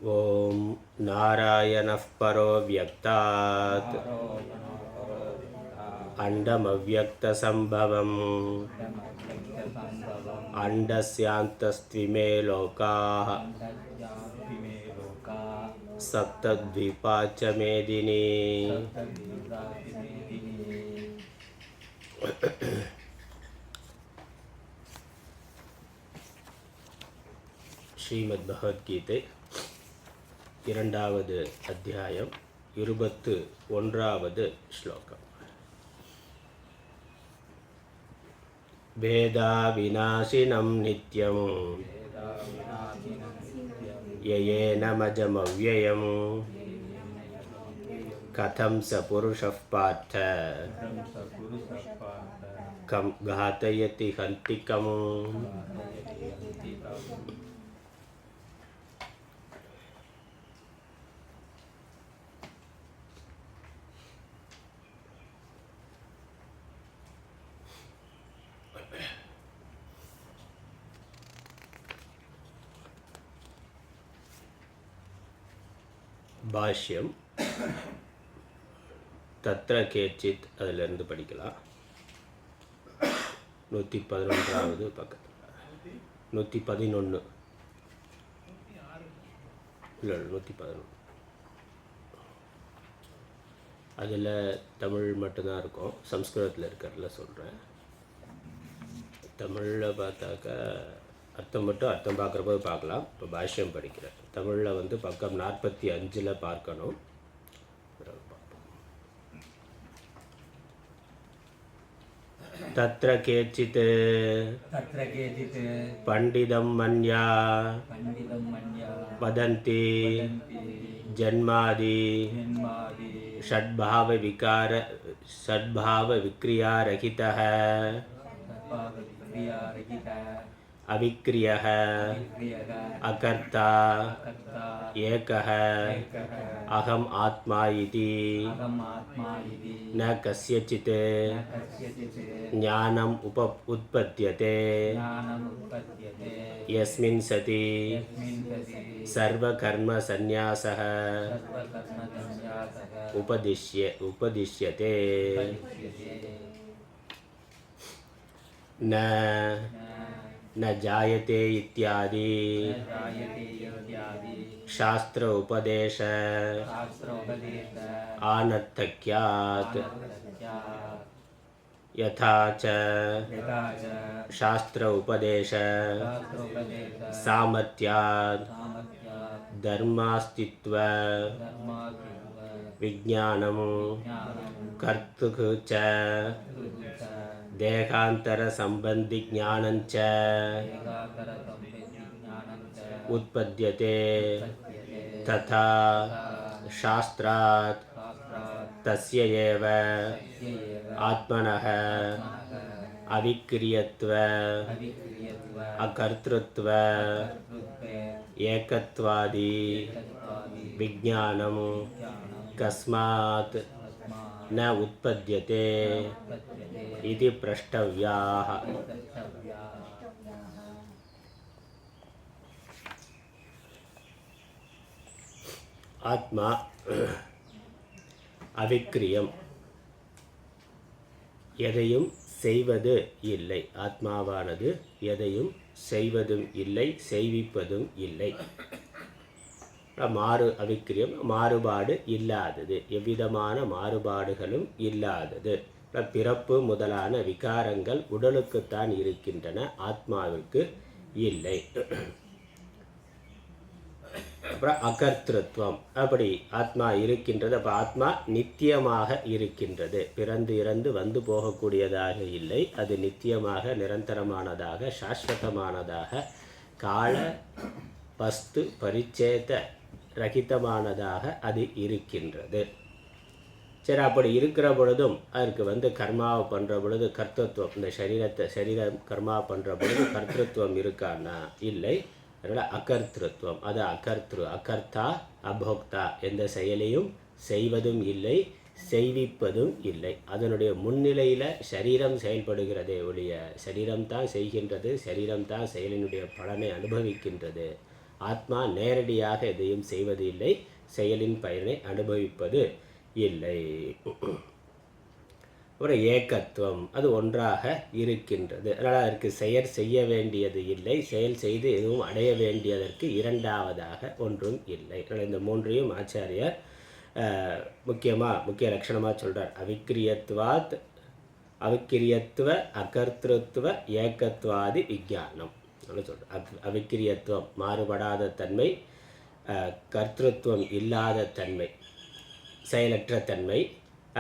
ஓம் நாராயணः பரோ வ்யக்தாத் அண்டமவ்யக்தசம்பவம் அண்டஸ்யாந்தஸ்த்விமே லோகாः சப்தத்வீபாச்ச மேதினி. ஸ்ரீமத் பகவத்கீதை இரண்டாவது அத்தியாயம் 21வது ஸ்லோகம். வேதா விநாசினம் நித்யம் யயேனமஜமவ்யயம் கதம் ச புருஷः பார்த்த கம் காதயதி ஹந்திகம். பாஷ்யம் தத்ர கேச்சித் அதிலிருந்து படிக்கலாம். 111வது பக்கத்தில் 111 இல்லை 111 அதில் தமிழ் மட்டும்தான் இருக்கும். சம்ஸ்கிருதத்தில் இருக்கிறதுல சொல்கிறேன். தமிழில் பார்த்தாக்கா அர்த்தம் மட்டும் அர்த்தம் பார்க்குற போது பார்க்கலாம். இப்போ பாஷ்யம் படிக்கிறேன். தமிழில் பக்கம் 45 பார்க்கணும். தத்ர கேச்சித் பண்டிதம் மன்யா வதந்தி ஜன்மாதி ஷட்பாவ விக்ரியாரஹிதः அவிக்ரியः அகர்த்தா ஏகः அகம் ஆத்மா இதி ந கஸ்யசித் ஞானம் உத்பத்யதே யஸ்மின் சதி சர்வகர்ம சந்நியாசः உபதிஷ்யதே. न जायते इत्यादि शास्त्र उपदेश आनर्थक्यात् यथा च शास्त्र उपदेश सामर्थ्यात् धर्मास्तित्व विज्ञानं कर्तुः च देहांतर संबंधी ज्ञानंच उत्पद्यते तथा शास्त्रात् तस्य एव आत्मनः अविक्रियत्व अकर्तृत्व एकत्वादि विज्ञानं कस्मात् न उत्पद्यते इति प्रष्टव्याः. ஆத்மா அவிக்ரியம், எதையும் செய்வது இல்லை. ஆத்மாவானது எதையும் செய்வதும் இல்லை, செய்விப்பதும் இல்லை. அவிக்ரியம் மாறுபாடு இல்லாதது, எவ்விதமான மாறுபாடுகளும் இல்லாதது. பிறப்பு முதலான விகாரங்கள் உடலுக்குத்தான் இருக்கின்றன, ஆத்மாவிற்கு இல்லை. அப்புறம் அகர்த்திருவம், அப்படி ஆத்மா இருக்கின்றது. அப்போ ஆத்மா நித்தியமாக இருக்கின்றது, பிறந்து இறந்து வந்து போகக்கூடியதாக இல்லை. அது நித்தியமாக, நிரந்தரமானதாக, சாஸ்வதமானதாக, கால வஸ்து பரிச்சேத ரகிதமானதாக அது இருக்கின்றது. சரி, அப்படி இருக்கிற பொழுதும் அதற்கு கர்மாவை பண்ணுற பொழுது கர்த்தத்துவம், இந்த சரீரம் கர்மா பண்ணுற பொழுது கர்த்தத்துவம் இருக்கான்னா இல்லை. அதனால் அகர்த்திருவம், அது அகர்த்தா அபோக்தா, எந்த செயலையும் செய்வதும் இல்லை, செய்விப்பதும் இல்லை. அதனுடைய முன்னிலையில் சரீரம் செயல்படுகிறதே ஒழிய சரீரம்தான் செய்கின்றது, சரீரம்தான் செயலினுடைய பலனை அனுபவிக்கின்றது. ஆத்மா நேரடியாக எதையும் செய்வது இல்லை, செயலின் பயனை அனுபவிப்பது இல்லை. அப்புறம் ஏகத்துவம், அது ஒன்றாக இருக்கின்றது. அதனால் அதற்கு செயல் செய்ய வேண்டியது இல்லை, செயல் செய்து எதுவும் அடைய வேண்டியதற்கு இரண்டாவதாக ஒன்றும் இல்லை. அதனால் இந்த மூன்றையும் ஆச்சாரியார் முக்கிய லட்சணமாக சொல்கிறார். அவிக்கிரியத்துவ அகர்த்திருத்துவ ஏகத்வாதி விஞ்ஞானம் சொல்கிறார். அவிக்கிரியத்துவம் மாறுபடாத தன்மை, கர்த்திருவம் இல்லாத தன்மை, செயலற்ற தன்மை,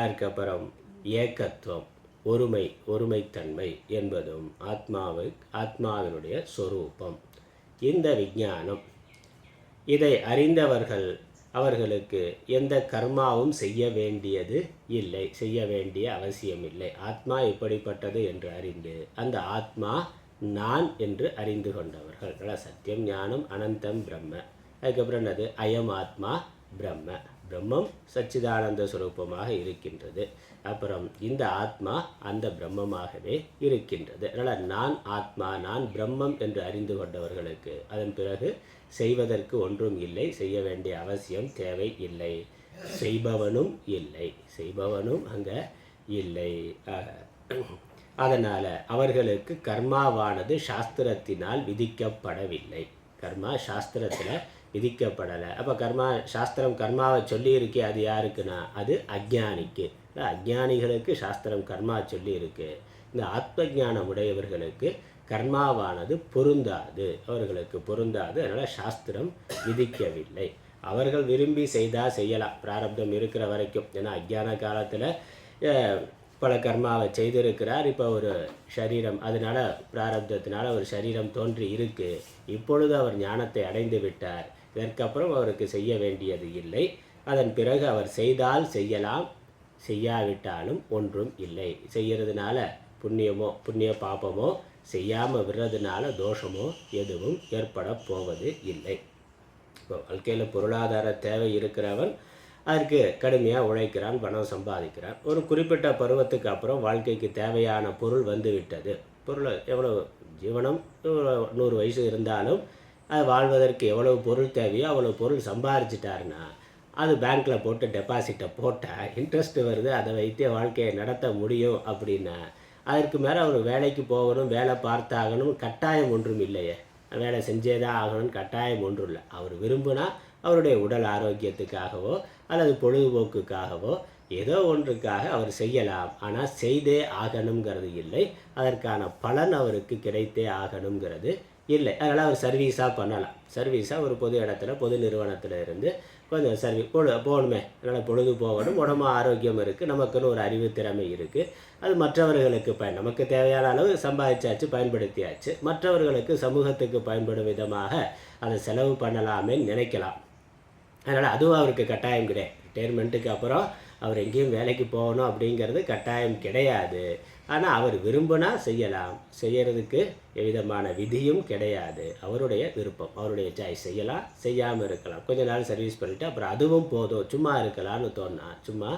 அதுக்கப்புறம் ஏகத்துவம் ஒருமைத்தன்மை என்பதும் ஆத்மாவினுடைய சொரூபம். இந்த விஞ்ஞானம், இதை அறிந்தவர்கள் அவர்களுக்கு எந்த கர்மாவும் செய்ய வேண்டியது இல்லை, செய்ய வேண்டிய அவசியம் இல்லை. ஆத்மா எப்படிப்பட்டது என்று அறிந்து அந்த ஆத்மா நான் என்று அறிந்து கொண்டவர்கள். சத்தியம் ஞானம் அனந்தம் பிரம்ம. அதுக்கப்புறம் என்னது? அயம் ஆத்மா பிரம்ம. பிரம்மம் சச்சிதானந்த சுரூபமாக இருக்கின்றது. அப்புறம் இந்த ஆத்மா அந்த பிரம்மமாகவே இருக்கின்றது. அதனால் நான் ஆத்மா, நான் பிரம்மம் என்று அறிந்து கொண்டவர்களுக்கு அதன் பிறகு செய்வதற்கு ஒன்றும் இல்லை, செய்ய வேண்டிய அவசியம் தேவை இல்லை, செய்பவனும் அங்கே இல்லை. அதனால் அவர்களுக்கு கர்மாவானது சாஸ்திரத்தினால் விதிக்கப்படவில்லை. கர்மா சாஸ்திரத்தில் விதிக்கப்படலை. அப்போ சாஸ்திரம் கர்மாவை சொல்லியிருக்கு. அது யாருக்குன்னா அது அஜ்ஞானிக்கு. அஜ்ஞானிகளுக்கு சாஸ்திரம் கர்மா சொல்லியிருக்கு. இந்த ஆத்ம ஞானம் உடையவர்களுக்கு கர்மாவானது பொருந்தாது, அவர்களுக்கு பொருந்தாது. அதனால் சாஸ்திரம் விதிக்கவில்லை. அவர்கள் விரும்பி செய்தால் செய்யலாம், பிராரப்தம் இருக்கிற வரைக்கும். ஏன்னா அஜ்ஞான காலத்தில் பல கர்மாவை செய்திருக்கிறார். இப்போ ஒரு சரீரம், அதனால் பிராரப்தத்தினால் ஒரு சரீரம் தோன்றி இருக்குது. இப்பொழுது அவர் ஞானத்தை அடைந்து விட்டார். இதற்கப்புறம் அவருக்கு செய்ய வேண்டியது இல்லை. அதன் பிறகு அவர் செய்தால் செய்யலாம், செய்யாவிட்டாலும் ஒன்றும் இல்லை. செய்கிறதுனால புண்ணிய பாபமோ, செய்யாமல் விடுறதுனால தோஷமோ எதுவும் ஏற்பட போவது இல்லை. இப்போ வாழ்க்கையில் பொருளாதார தேவை இருக்கிறவன் அதற்கு கடுமையாக உழைக்கிறான், பணம் சம்பாதிக்கிறான். ஒரு குறிப்பிட்ட பருவத்துக்கு அப்புறம் வாழ்க்கைக்கு தேவையான பொருள் வந்து விட்டது. பொருள் எவ்வளவு ஜீவனம் 100 வயசு இருந்தாலும் அது வாழ்வதற்கு எவ்வளவு பொருள் தேவையோ அவ்வளோ பொருள் சம்பாதிச்சிட்டாருன்னா அது பேங்க்கில் போட்டு டெபாசிட்டை போட்டால் இன்ட்ரெஸ்ட் வருது, அதை வைத்தே வாழ்க்கையை நடத்த முடியும். அப்படின்னா அதற்கு மேலே அவர் வேலைக்கு போகணும், வேலை பார்த்தாகணும் கட்டாயம் ஒன்றும் இல்லையே. வேலை செஞ்சே தான் ஆகணும்னு கட்டாயம் ஒன்றும் இல்லை. அவர் விரும்பினா அவருடைய உடல் ஆரோக்கியத்துக்காகவோ அல்லது பொழுதுபோக்குக்காகவோ ஏதோ ஒன்றுக்காக அவர் செய்யலாம். ஆனால் செய்தே ஆகணுங்கிறது இல்லை, அதற்கான பலன் அவருக்கு கிடைத்தே ஆகணுங்கிறது இல்லை. அதனால் அவர் சர்வீஸாக பண்ணலாம். சர்வீஸாக ஒரு பொது இடத்துல, பொது நிறுவனத்தில் இருந்து கொஞ்சம் போகணுமே. அதனால் பொழுது போகணும், உடம்பு ஆரோக்கியம் இருக்குது, நமக்குன்னு ஒரு அறிவு திறமை இருக்குது. அது மற்றவர்களுக்கு நமக்கு தேவையான அளவு சம்பாதிச்சாச்சு, பயன்படுத்தியாச்சு. மற்றவர்களுக்கு சமூகத்துக்கு பயன்படும் விதமாக அதை செலவு பண்ணலாமேன்னு நினைக்கலாம். அதனால் அதுவும் அவருக்கு கட்டாயம் கிடையாது. ரிட்டையர்மெண்ட்டுக்கு அப்புறம் அவர் எங்கேயும் வேலைக்கு போகணும் அப்படிங்கிறது கட்டாயம் கிடையாது. ஆனால் அவர் விரும்பினா செய்யலாம், செய்யறதுக்கு எவ்விதமான விதியும் கிடையாது. அவருடைய விருப்பம், அவருடைய சாய்ஸ். செய்யலாம், செய்யாமல் இருக்கலாம். கொஞ்ச நாள் சர்வீஸ் பண்ணிவிட்டு அப்புறம் அதுவும் போதும், சும்மா இருக்கலாம்னு தோணா சும்மா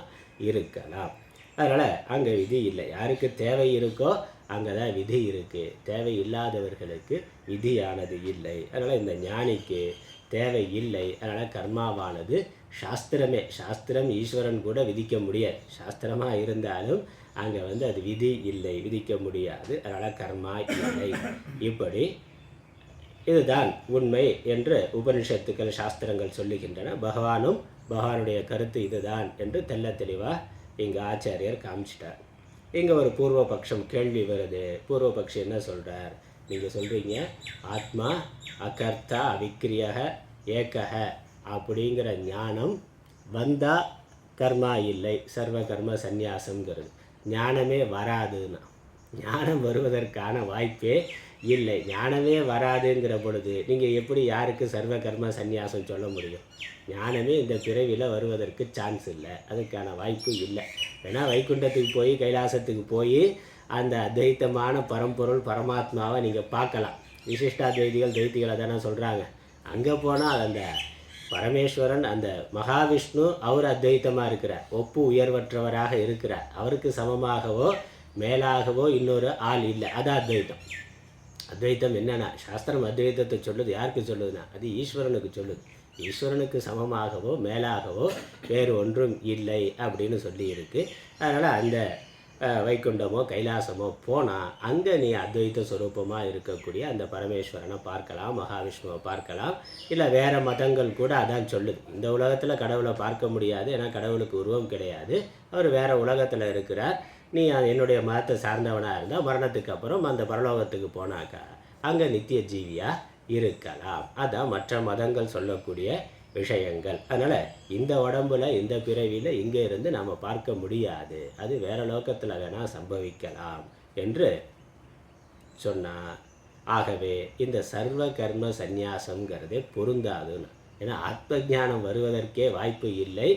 இருக்கலாம். அதனால் அங்கே விதி இல்லை. யாருக்கு தேவை இருக்கோ அங்கே தான் விதி இருக்குது. தேவை இல்லாதவர்களுக்கு விதியானது இல்லை. அதனால் இந்த ஞானிக்கு தேவை இல்லை. அதனால் கர்மாவானது சாஸ்திரம் ஈஸ்வரன் கூட விதிக்க முடியாது. சாஸ்திரமாக இருந்தாலும் அங்கே அது விதி இல்லை, விதிக்க முடியாது. அதனால் கர்மா இல்லை. இப்படி இதுதான் உண்மை என்று உபனிஷத்துக்கள் சாஸ்திரங்கள் சொல்லுகின்றன. பகவானுடைய கருத்து இதுதான் என்று தெல்ல தெளிவாக இங்கே ஆச்சாரியர் காமிச்சிட்டார். இங்கே ஒரு பூர்வபக்ஷம் கேள்வி வருது. பூர்வபக்ஷி என்ன சொல்கிறார்? நீங்கள் சொல்கிறீங்க ஆத்மா அகர்த்தா அவிக்கிரியக ஏகக அப்படிங்கிற ஞானம் வந்தால் கர்மா இல்லை, சர்வ கர்ம சந்நியாசங்கிறது. ஞானமே வராதுன்னா, ஞானம் வருவதற்கான வாய்ப்பே இல்லை. ஞானமே வராதுங்கிற பொழுது நீங்கள் எப்படி யாருக்கு சர்வ கர்ம சந்நியாசம் சொல்ல முடியும்? ஞானமே இந்த பிறவியில் வருவதற்கு சான்ஸ் இல்லை, அதுக்கான வாய்ப்பு இல்லை. ஏன்னா வைகுண்டத்துக்கு போய் கைலாசத்துக்கு போய் அந்த அத்வைத்தமான பரம்பொருள் பரமாத்மாவை நீங்கள் பார்க்கலாம். விசிஷ்டாத்வைதிகள் துவைத்திகளை தானே சொல்கிறாங்க. அங்கே போனால் அந்த பரமேஸ்வரன், அந்த மகாவிஷ்ணு, அவர் அத்வைத்தமாக இருக்கிறார், உயர்வற்றவராக இருக்கிறார். அவருக்கு சமமாகவோ மேலாகவோ இன்னொரு ஆள் இல்லை, அது அத்வைத்தம். அத்வைத்தம் என்னன்னா, சாஸ்திரம் அத்வைத்தத்தை சொல்லுது. யாருக்கு சொல்லுதுன்னா, அது ஈஸ்வரனுக்கு சொல்லுது. ஈஸ்வரனுக்கு சமமாகவோ மேலாகவோ வேறு ஒன்றும் இல்லை அப்படின்னு சொல்லி இருக்கு. அதனால் அந்த வைகுண்டமோ கைலாசமோ போனால் அங்கே நீ அத்வைத்த ஸ்வரூபமாக இருக்கக்கூடிய அந்த பரமேஸ்வரனை பார்க்கலாம், மகாவிஷ்ணுவை பார்க்கலாம். இல்லை வேறு மதங்கள் கூட அதான் சொல்லுது. இந்த உலகத்தில் கடவுளை பார்க்க முடியாது, ஏன்னா கடவுளுக்கு உருவம் கிடையாது, அவர் வேறு உலகத்தில் இருக்கிறார். நீ என்னுடைய மதத்தை சார்ந்தவனாக இருந்தால் மரணத்துக்கு அப்புறம் அந்த பரலோகத்துக்கு போனாக்கா அங்கே நித்திய ஜீவியாக இருக்கலாம். அதான் மற்ற மதங்கள் சொல்லக்கூடிய விஷயங்கள். அதனால் இந்த உடம்புல இந்த பிறவியில் இங்கே இருந்து நாம் பார்க்க முடியாது, அது வேறு லோகத்தில் வேணால் சம்பவிக்கலாம் என்று சொன்னார். ஆகவே இந்த சர்வ கர்ம சந்நியாசங்கிறதே பொருந்தாதுன்னு. ஏன்னா ஆத்ம ஞானம் வருவதற்கே வாய்ப்பு இல்லை,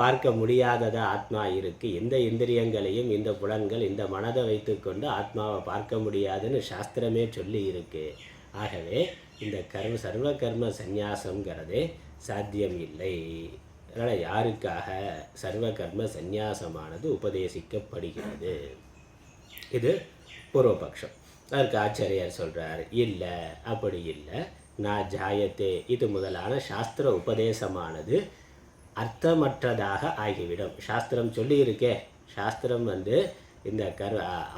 பார்க்க முடியாததா ஆத்மா இருக்குது. இந்த இந்திரியங்களையும் இந்த புலன்கள் இந்த மனதை வைத்துக்கொண்டு ஆத்மாவை பார்க்க முடியாதுன்னு சாஸ்திரமே சொல்லி இருக்கு. ஆகவே இந்த சர்வ கர்ம சந்நியாசங்கிறதே சாத்தியம் இல்லை. அதனால் யாருக்காக சர்வ கர்ம சந்நியாசமானது உபதேசிக்கப்படுகிறது? இது பூர்வபக்ஷம். அதற்கு ஆச்சாரியார் சொல்கிறார், இல்லை அப்படி இல்லை, நான் ஜாயத்தே இது முதலான சாஸ்திர உபதேசமானது அர்த்தமற்றதாக ஆகிவிடும். சாஸ்திரம் சொல்லி இருக்கே, சாஸ்திரம் இந்த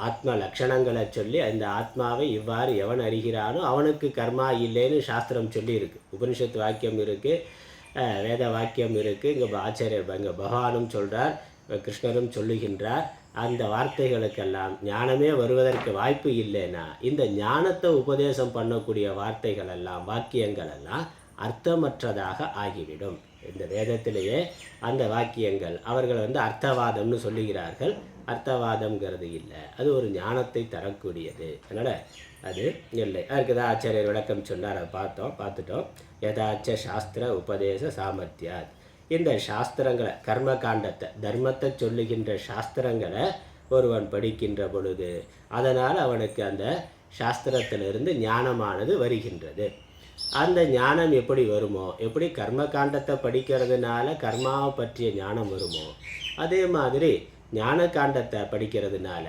ஆத்ம லக்ஷணங்களை சொல்லி இந்த ஆத்மாவை இவ்வாறு எவன் அறிகிறானோ அவனுக்கு கர்மா இல்லைன்னு சாஸ்திரம் சொல்லியிருக்கு. உபனிஷத்து வாக்கியம் இருக்குது, வேத வாக்கியம் இருக்குது. இங்கே ஆச்சாரியர் இங்கே பகவானும் சொல்கிறார், கிருஷ்ணரும் சொல்லுகின்றார். அந்த வார்த்தைகளுக்கெல்லாம் ஞானமே வருவதற்கு வாய்ப்பு இல்லைன்னா இந்த ஞானத்தை உபதேசம் பண்ணக்கூடிய வார்த்தைகள் எல்லாம் வாக்கியங்கள் எல்லாம் அர்த்தமற்றதாக ஆகிவிடும். இந்த வேதத்திலேயே அந்த வாக்கியங்கள் அவர்கள் அர்த்தவாதம்னு சொல்லுகிறார்கள். அர்த்தவாதம்ங்கிறது இல்லை, அது ஒரு ஞானத்தை தரக்கூடியது. அதனால் அது இல்லை. அதுக்கு தான் ஆச்சாரியர் விளக்கம் சொன்னார், அதை பார்த்துட்டோம். யதாச்ச சாஸ்திர உபதேச சாமர்த்தியாத். இந்த சாஸ்திரங்களை கர்ம காண்டத்தை தர்மத்தை சொல்லுகின்ற சாஸ்திரங்களை ஒருவன் படிக்கின்ற பொழுது அதனால் அவனுக்கு அந்த சாஸ்திரத்திலிருந்து ஞானமானது வருகின்றது. அந்த ஞானம் எப்படி வருமோ, எப்படி கர்ம காண்டத்தை படிக்கிறதுனால கர்மாவை பற்றிய ஞானம் வருமோ, அதே மாதிரி ஞான காண்டத்தை படிக்கிறதுனால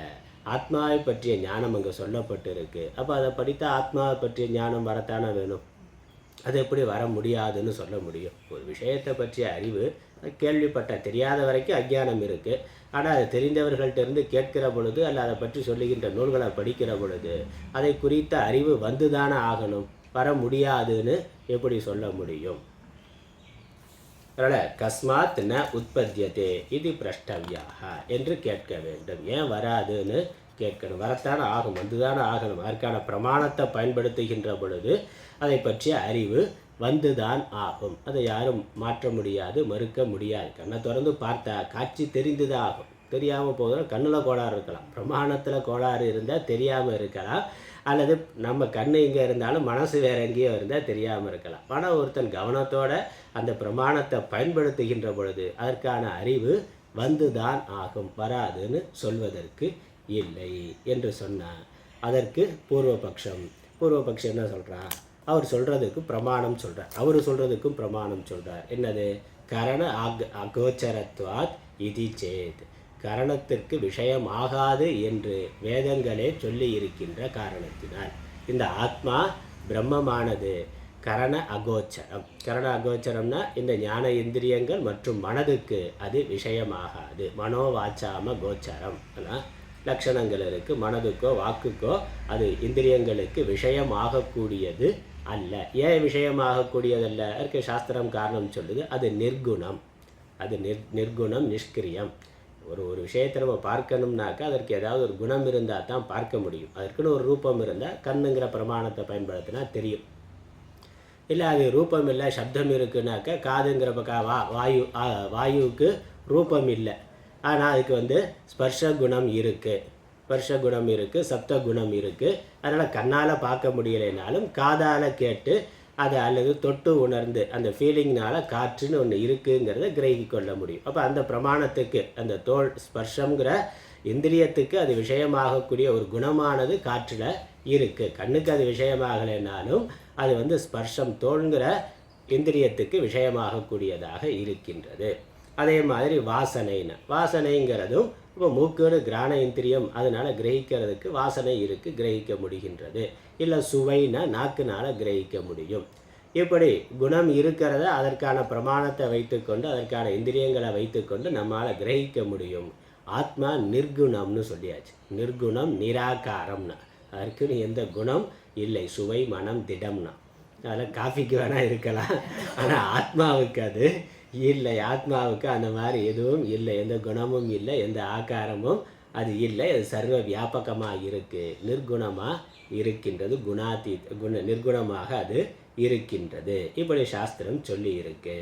ஆத்மாவை பற்றிய ஞானம் அங்கே சொல்லப்பட்டு இருக்கு. அப்போ அதை படித்தா ஆத்மாவை பற்றிய ஞானம் வரத்தானே வேணும். அது எப்படி வர முடியாதுன்னு சொல்ல முடியும்? ஒரு விஷயத்தை பற்றிய அறிவு கேள்விப்பட்ட தெரியாத வரைக்கும் அஞ்ஞானம் இருக்குது. ஆனால் அது தெரிந்தவர்கள்ட்டிருந்து கேட்கிற பொழுது அல்ல அதை பற்றி சொல்லுகின்ற நூல்களை படிக்கிற பொழுது அதை குறித்த அறிவு வந்துதானே ஆகணும். வர முடியாதுன்னு எப்படி சொல்ல முடியும்? அதனால் கஸ்மாத் ந உற்பத்தியதே இது பிரஷ்டவியாக என்று கேட்க வேண்டும். ஏன் வராதுன்னு கேட்கணும். வரத்தானே ஆகும், வந்துதானே ஆகணும். அதற்கான பிரமாணத்தை பயன்படுத்துகின்ற பொழுது அதை பற்றிய அறிவு வந்துதான் ஆகும். அதை யாரும் மாற்ற முடியாது, மறுக்க முடியாது. கண்ணை திறந்து பார்த்தா காட்சி தெரிந்துதான் ஆகும். தெரியாமல் போதும், கண்ணில் கோளாறு இருக்கலாம், பிரமாணத்தில் கோளாறு இருந்தால் தெரியாமல் இருக்கலாம், அல்லது நம்ம கண் இங்கே இருந்தாலும் மனசு வேறு எங்கேயோ இருந்தால் தெரியாமல் இருக்கலாம். ஆனால் ஒருத்தன் கவனத்தோடு அந்த பிரமாணத்தை பயன்படுத்துகின்ற பொழுது அதற்கான அறிவு வந்துதான் ஆகும், வராதுன்னு சொல்வதற்கு இல்லை என்று சொன்னார். அதற்கு பூர்வபக்ஷம் என்ன சொல்கிறார்? அவர் சொல்கிறதுக்கு பிரமாணம் சொல்கிறார், அவர் சொல்கிறதுக்கும் பிரமாணம் சொல்கிறார். என்னது? கரண அகோச்சரத்வாத் இதி சேத். கரணத்திற்கு விஷயம் ஆகாது என்று வேதங்களே சொல்லி இருக்கின்ற காரணத்தினால் இந்த ஆத்மா பிரம்மமானது கரண அகோச்சரம். கரண அகோச்சரம்னா இந்த ஞான இந்திரியங்கள் மற்றும் மனதுக்கு அது விஷயமாகாது. மனோவாச்சாம கோச்சரம் லட்சணங்கள் இருக்குது. மனதுக்கோ வாக்குக்கோ அது இந்திரியங்களுக்கு விஷயமாகக்கூடியது அல்ல. ஏன் விஷயமாகக்கூடியதல்ல? அதற்கு சாஸ்திரம் காரணம் சொல்லுது, அது நிர்குணம். அது நிர்குணம், நிஷ்கிரியம். ஒரு விஷயத்தை நம்ம பார்க்கணும்னாக்கா அதற்கு ஏதாவது ஒரு குணம் இருந்தால் தான் பார்க்க முடியும். அதற்குன்னு ஒரு ரூபம் இருந்தால் கண்ணுங்கிற பிரமாணத்தை பயன்படுத்தினா தெரியும். இல்லை அது ரூபம் இல்லை, சப்தம் இருக்குனாக்கா காதுங்கிற பக்கம் வாயுவுக்கு ரூபம் இல்லை, ஆனால் அதுக்கு ஸ்பர்ஷ குணம் இருக்குது, ஸ்பர்ஷ குணம் இருக்குது, சப்த குணம் இருக்குது. அதனால் கண்ணால் பார்க்க முடியலைனாலும் காதால் கேட்டு அதை அல்லது தொட்டு உணர்ந்து அந்த ஃபீலிங்னால் காற்றுன்னு ஒன்று இருக்குங்கிறத கிரகி கொள்ள முடியும். அப்போ அந்த பிரமாணத்துக்கு அந்த தோல் ஸ்பர்ஷங்கிற இந்திரியத்துக்கு அது விஷயமாகக்கூடிய ஒரு குணமானது காற்றில் இருக்குது. கண்ணுக்கு அது விஷயமாகலைனாலும் அது ஸ்பர்ஷம் தோல்கிற இந்திரியத்துக்கு விஷயமாகக்கூடியதாக இருக்கின்றது. அதே மாதிரி வாசனைங்கிறதும் இப்போ மூக்குன்னு கிராண இந்திரியம், அதனால் கிரகிக்கிறதுக்கு வாசனை இருக்குது, கிரகிக்க முடிகின்றது. இல்லை சுவைனா நாக்குனால் கிரகிக்க முடியும். இப்படி குணம் இருக்கிறத அதற்கான பிரமாணத்தை வைத்துக்கொண்டு, அதற்கான இந்திரியங்களை வைத்துக்கொண்டு நம்மால் கிரகிக்க முடியும். ஆத்மா நிர்குணம்னு சொல்லியாச்சு. நிர்குணம் நிராகாரம்னா அதற்குன்னு எந்த குணம் இல்லை. சுவை மனம் திடம்னா அதில் காஃபிக்கு வேணால் இருக்கலாம், ஆனால் ஆத்மாவுக்கு அது இல்லை. ஆத்மாவுக்கு அந்த மாதிரி எதுவும் இல்லை, எந்த குணமும் இல்லை, எந்த ஆகாரமும் அது இல்லை. அது சர்வ வியாபகமாக இருக்குது, நிர்குணமாக இருக்கின்றது, நிர்குணமாக அது இருக்கின்றது. இப்படி சாஸ்திரம் சொல்லி இருக்கு.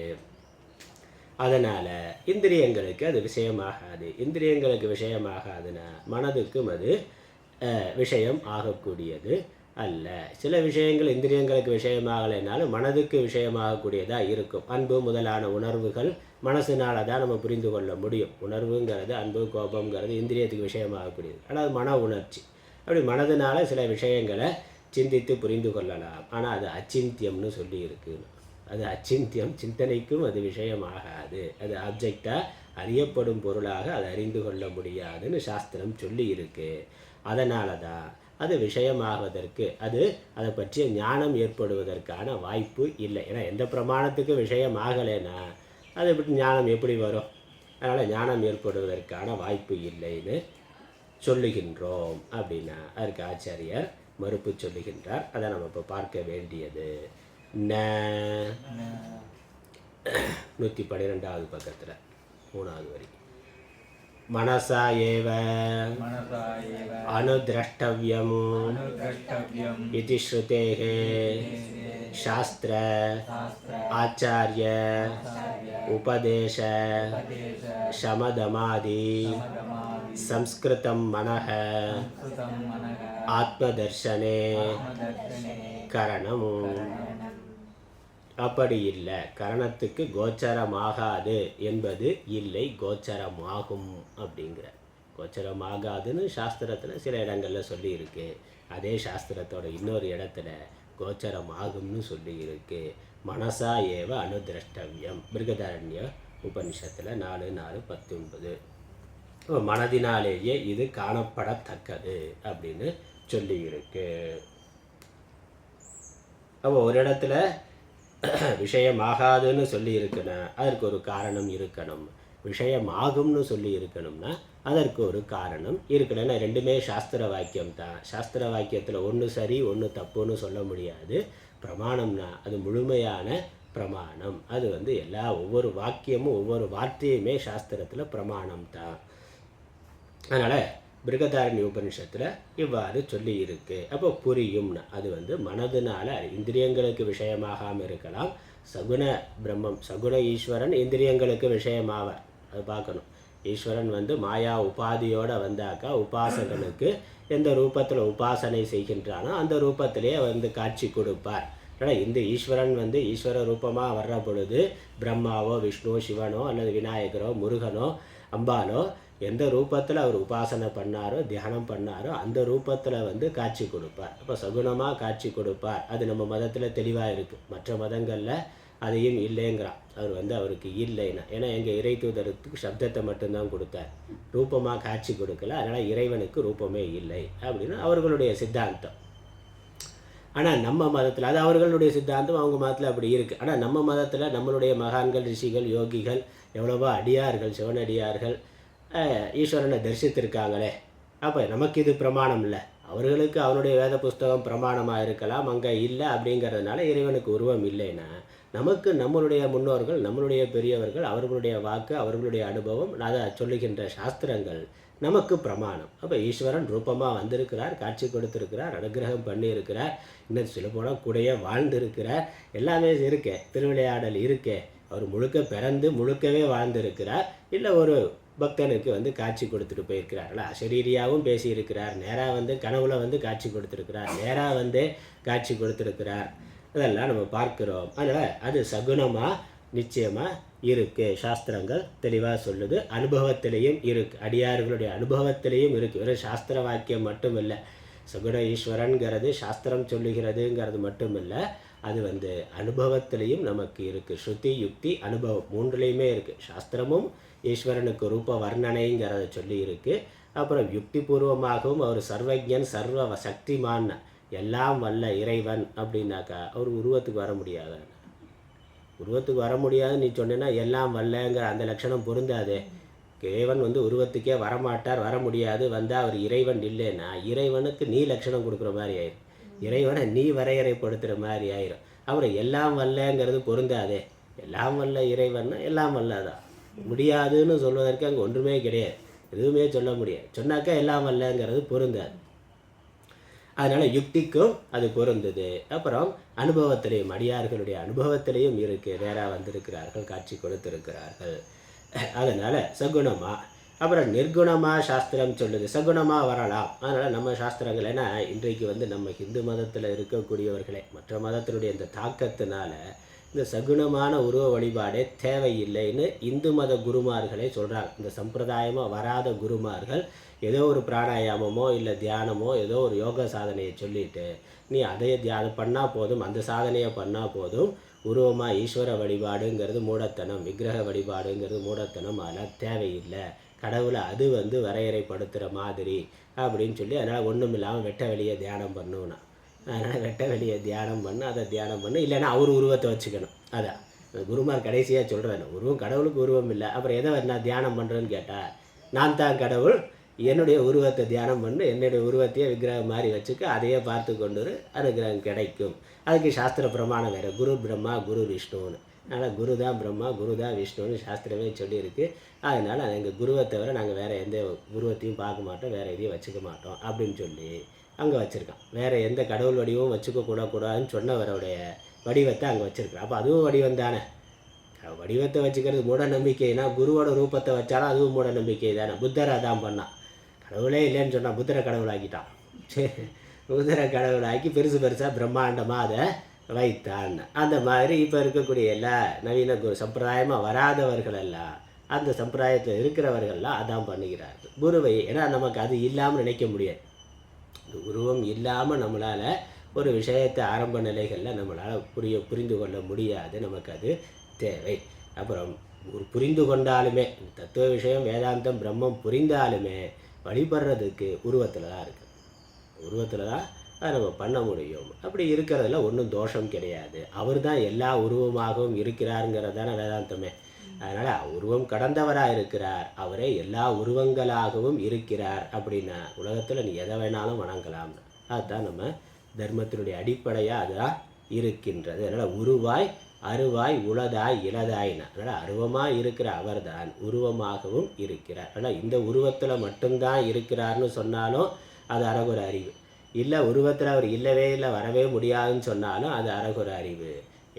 அதனால் இந்திரியங்களுக்கு அது விஷயமாகாது. இந்திரியங்களுக்கு விஷயமாகாதுன்னா மனதுக்கும் அது விஷயம் ஆகக்கூடியது அல்ல. சில விஷயங்கள் இந்திரியங்களுக்கு விஷயமாகலைனாலும் மனதுக்கு விஷயமாகக்கூடியதாக இருக்கும். அன்பு முதலான உணர்வுகள் மனசினால் தான் நம்ம புரிந்து கொள்ள முடியும். உணர்வுங்கிறது, அன்பு கோபங்கிறது இந்திரியத்துக்கு விஷயமாகக்கூடியது, ஆனால் அது மன உணர்ச்சி. அப்படி மனதினால் சில விஷயங்களை சிந்தித்து புரிந்து கொள்ளலாம். ஆனால் அது அச்சிந்தியம்னு சொல்லி இருக்குன்னு. அது அச்சிந்தியம், சிந்தனைக்கும் அது விஷயமாகாது. அது ஆப்ஜெக்டாக அறியப்படும் பொருளாக அதை அறிந்து கொள்ள முடியாதுன்னு சாஸ்திரம் சொல்லி இருக்கு. அதனால தான் அது விஷயமாவதற்கு, அதை பற்றிய ஞானம் ஏற்படுவதற்கான வாய்ப்பு இல்லை. ஏன்னா எந்த பிரமாணத்துக்கு விஷயம் ஆகலைன்னா அதை பற்றி ஞானம் எப்படி வரும்? அதனால் ஞானம் ஏற்படுவதற்கான வாய்ப்பு இல்லைன்னு சொல்லுகின்றோம். அப்படின்னா அதற்கு ஆச்சாரியர் மறுப்பு சொல்லுகின்றார். அதை நம்ம இப்போ பார்க்க வேண்டியது 112வது பக்கத்தில் 3வது வரி. மனசா ஏவ அனுத்ரஷ்டவ்யம் இதி ஸ்ருதேஹ சாஸ்திர ஆச்சார்ய உபதேச சமதமாதி சம்ஸ்கிருதம் மனஹ ஆத்மதர்ஷனே கரணம். அப்படி இல்லை, கரணத்துக்கு கோச்சரமாகாது என்பது இல்லை, கோச்சரமாகும் அப்படிங்கிற. கோச்சரமாகாதுன்னு சாஸ்திரத்தில் சில இடங்களில் சொல்லியிருக்கு. அதே சாஸ்திரத்தோட இன்னொரு இடத்துல கோச்சரமாகும்னு சொல்லியிருக்கு. மனசா ஏவ அனுதிரஷ்டவியம், பிருகதாரண்ய உபனிஷத்தில் 4:4-19. மனதினாலேயே இது காணப்படத்தக்கது அப்படின்னு சொல்லியிருக்கு. அப்போ ஒரு இடத்துல விஷயமாகாதுன்னு சொல்லி இருக்குன்னா அதற்கு ஒரு காரணம் இருக்கணும். விஷயமாகும்னு சொல்லி இருக்கணும்னா அதற்கு ஒரு காரணம் இருக்கணும்னா ரெண்டுமே சாஸ்திர வாக்கியம் தான். சாஸ்திர வாக்கியத்தில் ஒன்று சரி ஒன்று தப்புன்னு சொல்ல முடியாது. பிரமாணம்னா அது முழுமையான பிரமாணம். அது ஒவ்வொரு வாக்கியமும் ஒவ்வொரு வார்த்தையுமே சாஸ்திரத்தில் பிரமாணம் தான். அதனால் பிருகதாரண்ய உபனிஷத்தில் இவ்வாறு சொல்லி இருக்கு. அப்போ புரியும்னா அது மனதினால் இந்திரியங்களுக்கு விஷயமாகாமல் இருக்கலாம். சகுண பிரம்மம், சகுண ஈஸ்வரன் இந்திரியங்களுக்கு விஷயமாவார். அது பார்க்கணும். ஈஸ்வரன் மாயா உபாதியோடு வந்தாக்கா உபாசகனுக்கு எந்த ரூபத்தில் உபாசனை செய்கின்றானோ அந்த ரூபத்திலே காட்சி கொடுப்பார். ஆனால் இந்த ஈஸ்வரன் ஈஸ்வர ரூபமாக வர்ற பொழுது பிரம்மாவோ விஷ்ணுவோ சிவனோ அல்லது விநாயகரோ முருகனோ அம்பாலோ எந்த ரூபத்தில் அவர் உபாசனை பண்ணாரோ தியானம் பண்ணாரோ அந்த ரூபத்தில் காட்சி கொடுப்பார். அப்போ சகுணமாக காட்சி கொடுப்பார். அது நம்ம மதத்தில் தெளிவாக இருக்குது. மற்ற மதங்களில் அதையும் இல்லைங்கிறான். அவர் அவருக்கு இல்லைன்னா, ஏன்னா எங்கள் இறை தூதருக்கு சப்தத்தை மட்டும்தான் கொடுத்தார், ரூபமாக காட்சி கொடுக்கல. அதனால் இறைவனுக்கு ரூபமே இல்லை அப்படின்னு அவர்களுடைய சித்தாந்தம். ஆனால் நம்ம மதத்தில் அது அவர்களுடைய சித்தாந்தம், அவங்க மதத்தில் அப்படி இருக்குது. ஆனால் நம்ம மதத்தில் நம்மளுடைய மகான்கள், ரிஷிகள், யோகிகள், எவ்வளவோ அடியார்கள், சிவனடியார்கள் ஈஸ்வரனை தரிசித்திருக்காங்களே. அப்போ நமக்கு இது பிரமாணம் இல்லை. அவர்களுக்கு அவனுடைய வேத புஸ்தகம் பிரமாணமாக இருக்கலாம், அங்கே இல்லை. அப்படிங்கிறதுனால இறைவனுக்கு உருவம் இல்லைன்னா நமக்கு நம்மளுடைய முன்னோர்கள், நம்மளுடைய பெரியவர்கள், அவர்களுடைய வாக்கு, அவர்களுடைய அனுபவம், அதை சொல்லுகின்ற சாஸ்திரங்கள் நமக்கு பிரமாணம். அப்போ ஈஸ்வரன் ரூபமாக வந்திருக்கிறார், காட்சி கொடுத்துருக்கிறார், அனுகிரகம் பண்ணியிருக்கிறார், இன்னும் சொல்ல போனால் கூடயே வாழ்ந்திருக்கிறார், எல்லாமே இருக்கே, திருவிளையாடல் இருக்கே. அவர் முழுக்க பிறந்து முழுக்கவே வாழ்ந்திருக்கிறார். இல்லை ஒரு பக்தனுக்கு காட்சி கொடுத்துட்டு போயிருக்கிறார்களா, அசரீரியாகவும் பேசியிருக்கிறார், நேராக கனவுல காட்சி கொடுத்துருக்கிறார், நேராக காட்சி கொடுத்துருக்கிறார். அதெல்லாம் நம்ம பார்க்குறோம். அதனால் அது சகுனமாக நிச்சயமாக இருக்குது. சாஸ்திரங்கள் தெளிவாக சொல்லுது. அனுபவத்திலையும் இருக்குது, அடியார்களுடைய அனுபவத்திலையும் இருக்குது. வெறும் சாஸ்திர வாக்கியம் மட்டும் இல்லை. சகுண ஈஸ்வரன்கிறது சாஸ்திரம் சொல்லுகிறதுங்கிறது மட்டும் இல்லை, அது அனுபவத்திலையும் நமக்கு இருக்குது. ஸ்ருதி யுக்தி அனுபவம் மூன்றுலேயுமே இருக்குது. சாஸ்திரமும் ஈஸ்வரனுக்கு ரூப வர்ணனைங்கிறத சொல்லி இருக்குது. அப்புறம் யுக்தி பூர்வமாகவும் அவர் சர்வஜன் சர்வ சக்திமான் எல்லாம் வல்ல இறைவன் அப்படின்னாக்கா அவர் உருவத்துக்கு வர முடியாத உருவத்துக்கு வர முடியாதுன்னு நீ சொன்னேன்னா எல்லாம் வல்லங்கிற அந்த லட்சணம் பொருந்தாதே. இறைவன் உருவத்துக்கே வரமாட்டார், வர முடியாது, வந்தால் அவர் இறைவன் இல்லைன்னா இறைவனுக்கு நீ லட்சணம் கொடுக்குற மாதிரி ஆயிடும், இறைவனை நீ வரையறைப்படுத்துகிற மாதிரி ஆயிரும். அப்புறம் எல்லாம் வல்லங்கிறது பொருந்தாதே. எல்லாம் வல்ல இறைவன்னா எல்லாம் வல்லதான், முடியாதுன்னு சொல்வதற்கு அங்கே ஒன்றுமே கிடையாது, எதுவுமே சொல்ல முடியாது. சொன்னாக்கா எல்லாம் வல்லங்கிறது பொருந்தாது. அதனால் யுக்திக்கும் அது பொருந்தது. அப்புறம் அனுபவத்திலையும் அடியார்களுடைய அனுபவத்திலையும் இருக்குது. வேற வந்திருக்கிறார்கள், காட்சி கொடுத்திருக்கிறார்கள். அதனால் சகுணமாக. அப்புறம் நிர்குணமாக சாஸ்திரம் சொல்லுது, சகுணமாக வரலாம். அதனால் நம்ம சாஸ்திரங்கள் ஏன்னா இன்றைக்கு நம்ம ஹிந்து மதத்தில் இருக்கக்கூடியவர்களே மற்ற மதத்தினுடைய இந்த தாக்கத்தினால இந்த சகுணமான உருவ வழிபாடே தேவையில்லைன்னு இந்து மத குருமார்களே சொல்கிறாங்க. இந்த சம்பிரதாயமாக வராத குருமார்கள் ஏதோ ஒரு பிராணாயாமமோ இல்லை தியானமோ ஏதோ ஒரு யோக சாதனையை சொல்லிவிட்டு நீ அதை தியானம் பண்ணால் போதும், அந்த சாதனையை பண்ணால் போதும், உருவமாக ஈஸ்வர வழிபாடுங்கிறது மூடத்தனம், விக்கிரக வழிபாடுங்கிறது மூடத்தனம், அதெல்லாம் தேவையில்லை, கடவுளை அது வரையறைப்படுத்துகிற மாதிரி அப்படின்னு சொல்லி அதனால் ஒன்றும் இல்லாமல் வெட்ட வெளியே தியானம் பண்ணுன்னா. அதனால் வெட்ட வெளியே தியானம் பண்ணு, அதை தியானம் பண்ணு, இல்லைன்னா அவர் உருவத்தை வச்சுக்கணும். அதான் குருமார் கடைசியாக சொல்கிறேன், உருவம் கடவுளுக்கு உருவம் இல்லை, அப்புறம் எதை நான் தியானம் பண்ணுறேன்னு கேட்டால் நான் தான் கடவுள், என்னுடைய உருவத்தை தியானம் பண்ணு, என்னுடைய உருவத்தையே விக்கிரகம் மாதிரி வச்சுக்க, அதையே பார்த்து கொண்டு அனுகிரகம் கிடைக்கும். அதுக்கு சாஸ்திர பிரமாணம் வேறு, குரு பிரம்மா குரு விஷ்ணுன்னு. அதனால் குரு தான் பிரம்மா குரு தான் விஷ்ணுன்னு சாஸ்திரமே சொல்லியிருக்கு. அதனால் எங்கள் குருவை தவிர நாங்கள் வேறு எந்த உருவத்தையும் பார்க்க மாட்டோம், வேறு எதையும் வச்சுக்க மாட்டோம் அப்படின்னு சொல்லி அங்கே வச்சுருக்கான். வேறு எந்த கடவுள் வடிவமும் வச்சுக்க கூடாதுன்னு சொன்னவருடைய வடிவத்தை அங்கே வச்சுருக்கான். அப்போ அதுவும் வடிவம் தானே. வடிவத்தை வச்சுக்கிறது மூட நம்பிக்கைனா குருவோட ரூபத்தை வச்சாலும் அதுவும் மூட நம்பிக்கை தானே. புத்தரை தான் பண்ணான், கடவுளே இல்லைன்னு சொன்னால் புத்தரை கடவுளாக்கிட்டான். சரி, புத்தரை கடவுளாக்கி பெருசு பெருசாக பிரம்மாண்டமாக அதை வைத்தான். அந்த மாதிரி இப்போ இருக்கக்கூடிய எல்லா நவீன சம்பிரதாயமாக வராதவர்கள் எல்லாம் அந்த சம்பிரதாயத்தில் இருக்கிறவர்கள்லாம் அதான் பண்ணுகிறார்கள் குருவை. ஏன்னா நமக்கு அது இல்லாமல் நினைக்க முடியாது. உருவம் இல்லாமல் நம்மளால் ஒரு விஷயத்தை ஆரம்ப நிலைகளில் நம்மளால் புரிந்து கொள்ள முடியாது, நமக்கு அது தேவை. அப்புறம் ஒரு புரிந்து கொண்டாலுமே தத்துவ விஷயம் வேதாந்தம் பிரம்மம் புரிந்தாலுமே வழிபடுறதுக்கு உருவத்தில் தான் இருக்குது, உருவத்தில் தான் அதை நம்ம பண்ண முடியும். அப்படி இருக்கிறதுல ஒன்றும் தோஷம் கிடையாது. அவர் தான் எல்லா உருவமாகவும் இருக்கிறாருங்கிறதான வேதாந்தமே. அதனால் உருவம் கடந்தவராக இருக்கிறார், அவரே எல்லா உருவங்களாகவும் இருக்கிறார். அப்படின்னா உலகத்தில் நீ எதை வேணாலும் வணங்கலாம்னு அதுதான் நம்ம தர்மத்தினுடைய அடிப்படையாக அதுதான் இருக்கின்றது. அதனால் உருவாய் அருவாய் உளதாய் இளதாயினா, அதனால் அருவமாக இருக்கிற அவர் தான் உருவமாகவும் இருக்கிறார். அதனால் இந்த உருவத்தில் மட்டும்தான் இருக்கிறார்னு சொன்னாலும் அது அரகுர அறிவு இல்லை, உருவத்தில் அவர் இல்லவே இல்லை வரவே முடியாதுன்னு சொன்னாலும் அது அரகுர அறிவு.